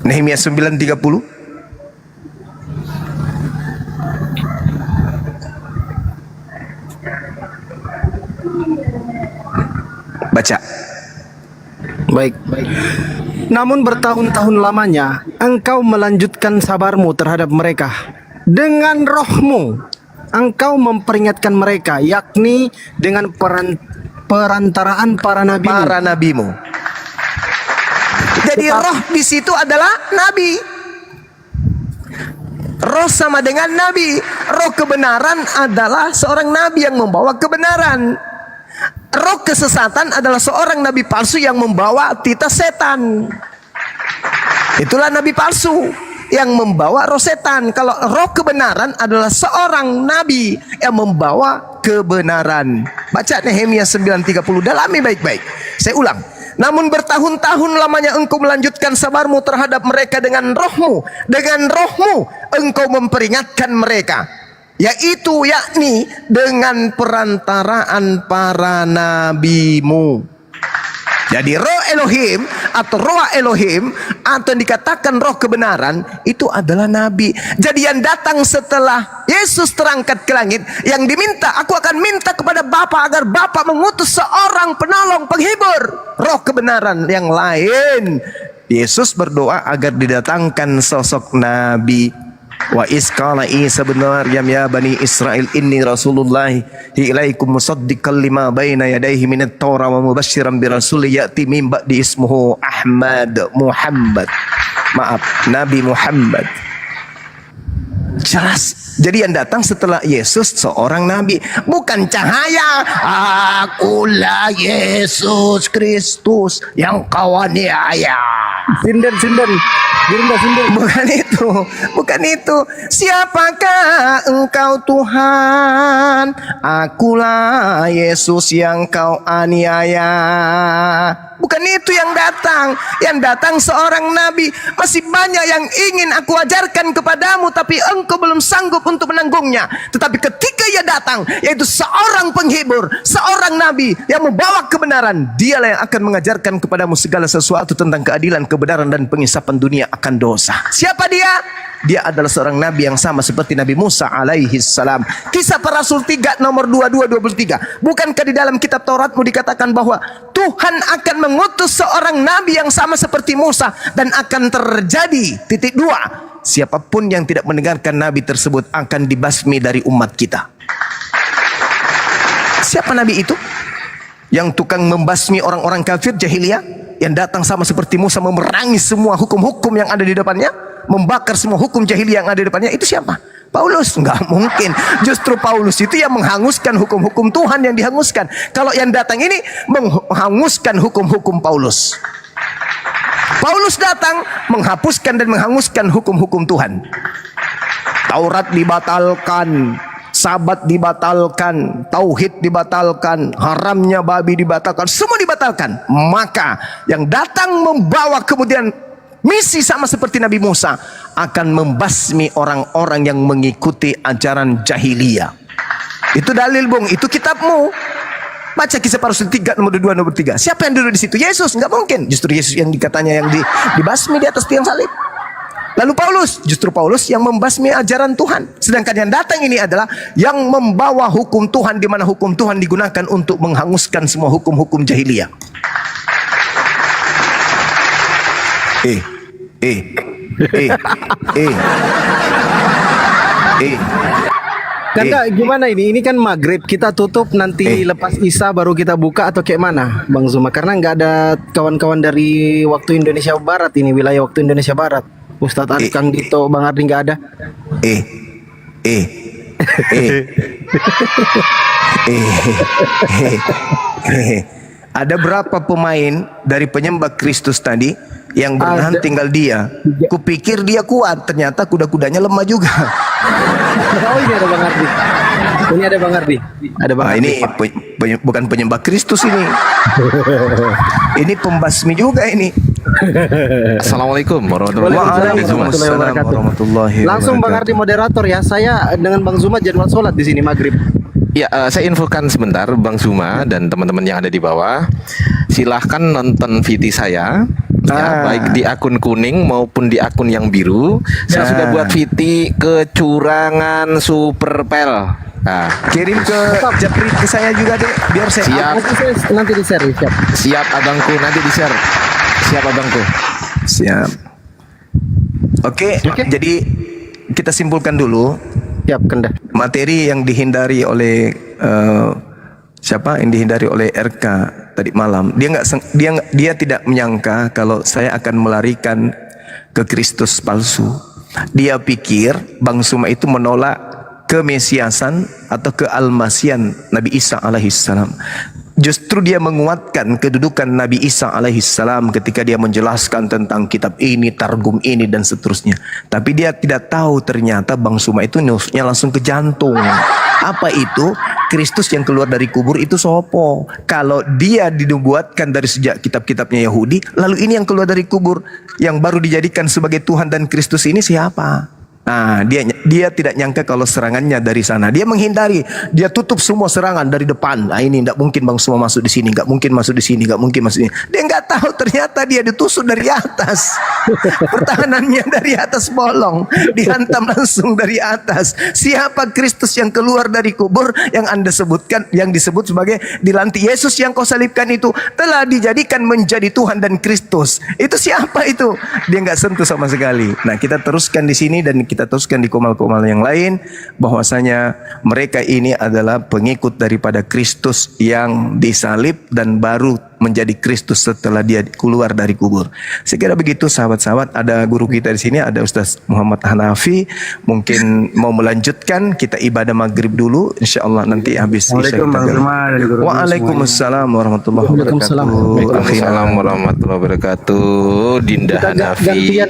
Nehemia 9:30. Baca. Baik. Namun bertahun-tahun lamanya engkau melanjutkan sabarmu terhadap mereka. Dengan rohmu engkau memperingatkan mereka, yakni dengan perantaraan para nabimu. Jadi roh di situ adalah nabi. Roh sama dengan nabi. Roh kebenaran adalah seorang nabi yang membawa kebenaran. Roh kesesatan adalah seorang nabi palsu yang membawa titah setan. Itulah nabi palsu yang membawa roh setan. Kalau roh kebenaran adalah seorang nabi yang membawa kebenaran. Baca Nehemia 9:30, dalami baik-baik. Saya ulang. Namun bertahun-tahun lamanya engkau melanjutkan sabarmu terhadap mereka dengan rohmu. Dengan rohmu engkau memperingatkan mereka, yakni dengan perantaraan para nabimu. Jadi roh Elohim atau roh Elohim atau yang dikatakan roh kebenaran itu adalah nabi. Jadi yang datang setelah Yesus terangkat ke langit, yang diminta, aku akan minta kepada Bapa agar Bapa mengutus seorang penolong, penghibur, roh kebenaran yang lain. Yesus berdoa agar didatangkan sosok nabi. Wa isqala Isa bin Maryam ya bani Israel inni rasulullah ilaikum musaddiqan lima baina yadayhi minat Taurah wa mubasysyiran bi rasul ya'ti min ba'di ismuhu Muhammad. Maaf, Nabi Muhammad. Jelas. Jadi yang datang setelah Yesus seorang nabi, bukan cahaya. Akulah Yesus Kristus yang kau aniaya. Sinden. Bukan itu. Siapakah engkau Tuhan? Akulah Yesus yang kau aniaya. Bukan itu yang datang. Yang datang seorang nabi. Masih banyak yang ingin aku ajarkan kepadamu, tapi engkau belum sanggup untuk menanggungnya. Tetapi ketika ia datang, yaitu seorang penghibur, seorang nabi yang membawa kebenaran, dialah yang akan mengajarkan kepadamu segala sesuatu tentang keadilan, kebenaran, dan pengisapan dunia akan dosa. Siapa dia? Dia adalah seorang nabi yang sama seperti Nabi Musa alaihi salam. Kisah para Rasul 3 nomor 22-23. Bukankah di dalam kitab Tauratmu dikatakan bahwa Tuhan akan mengutus seorang nabi yang sama seperti Musa, dan akan terjadi titik 2. Siapapun yang tidak mendengarkan nabi tersebut akan dibasmi dari umat kita. Siapa nabi itu? Yang tukang membasmi orang-orang kafir jahiliyah, yang datang sama seperti Musa memerangi semua hukum-hukum yang ada di depannya, membakar semua hukum jahiliyah yang ada di depannya. Itu siapa? Paulus. Enggak mungkin. Justru Paulus itu yang menghanguskan hukum-hukum Tuhan yang dihanguskan. Kalau yang datang ini menghanguskan hukum-hukum Paulus. Paulus datang menghapuskan dan menghanguskan hukum-hukum Tuhan. Taurat dibatalkan, Sabat dibatalkan, tauhid dibatalkan, haramnya babi dibatalkan, semua dibatalkan. Maka yang datang membawa kemudian misi sama seperti Nabi Musa akan membasmi orang-orang yang mengikuti ajaran jahiliyah. Itu dalil, Bung. Itu kitabmu. Baca Kisah Para Rasul 3 nomor 2 nomor 3. Siapa yang duduk di situ? Yesus. Enggak mungkin. Justru Yesus yang dikatanya yang dibasmi di atas tiang salib. Lalu Paulus, justru Paulus yang membasmi ajaran Tuhan. Sedangkan yang datang ini adalah yang membawa hukum Tuhan, di mana hukum Tuhan digunakan untuk menghanguskan semua hukum-hukum jahiliyah. Kanda, gimana ini? Ini kan maghrib, kita tutup nanti lepas Isya baru kita buka atau kayak mana, Bang Zuma? Karena nggak ada kawan-kawan dari waktu Indonesia Barat ini, wilayah waktu Indonesia Barat. Ustadz Arif, Kang Dito, Bang Ardi nggak ada. Ada berapa pemain dari penyembah Kristus tadi Yang bertahan tinggal dia. Kupikir dia kuat, ternyata kuda-kudanya lemah juga. Oh, ini ada Bang Ardi. Ini ada Bang Ardi. Ada Bang Nah, Ardi. ini bukan penyembah Kristus ini. Ini pembasmi juga ini. Assalamualaikum warahmatullahi Waalaikumsalam warahmatullahi Langsung Bang wabarakatuh. Ardi moderator ya. Saya dengan Bang Zuma jadwal sholat di sini maghrib. Ya, saya infokan sebentar Bang Zuma dan teman-teman yang ada di bawah. Silahkan nonton VT saya. Ya, baik di akun kuning maupun di akun yang biru. Saya sudah buat VT kecurangan Super Pel. Nah, Kirim ke Japri ke saya juga deh, biar saya Siap. Nanti di share. Siap. siap abangku, nanti di-share. Siap abangku. siap. Oke, jadi kita simpulkan dulu Siap, Kendah. materi yang dihindari oleh siapa yang dihindari oleh RK tadi malam. Dia tidak menyangka kalau saya akan melarikan ke Kristus palsu. Dia pikir Bang Suma itu menolak kemesiasan atau kealmasian Nabi Isa alaihissalam. Justru dia menguatkan kedudukan Nabi Isa alaihissalam ketika dia menjelaskan tentang kitab ini, targum ini dan seterusnya. Tapi dia tidak tahu ternyata Bang Suma itu nusuknya langsung ke jantung. Apa itu? Kristus yang keluar dari kubur itu sopo. Kalau dia dinubuatkan dari sejak kitab-kitabnya Yahudi, lalu ini yang keluar dari kubur yang baru dijadikan sebagai Tuhan dan Kristus ini siapa? Nah, dia tidak nyangka kalau serangannya dari sana. Dia menghindari, dia tutup semua serangan dari depan. Nah, ini tidak mungkin Bang Suma masuk di sini, nggak mungkin masuk di sini, nggak mungkin masuk di sini. Dia nggak tahu ternyata dia ditusuk dari atas. Pertahanannya dari atas bolong, dihantam langsung dari atas. Siapa Kristus yang keluar dari kubur yang Anda sebutkan, yang disebut sebagai dilantik Yesus yang kau salibkan itu telah dijadikan menjadi Tuhan dan Kristus. Itu siapa itu? Dia nggak sentuh sama sekali. Nah, kita teruskan di sini dan kita teruskan di komal-komal yang lain bahwasanya mereka ini adalah pengikut daripada Kristus yang disalib dan baru menjadi Kristus setelah dia keluar dari kubur. Saya kira begitu sahabat-sahabat. Ada guru kita di sini, ada Ustaz Muhammad Hanafi. Mungkin mau melanjutkan, kita ibadah maghrib dulu. InsyaAllah nanti habis isya kita Waalaikumsalam warahmatullahi wabarakatuh. Waalaikumsalam warahmatullahi wabarakatuh. Dinda Kita Hanafi. gantian.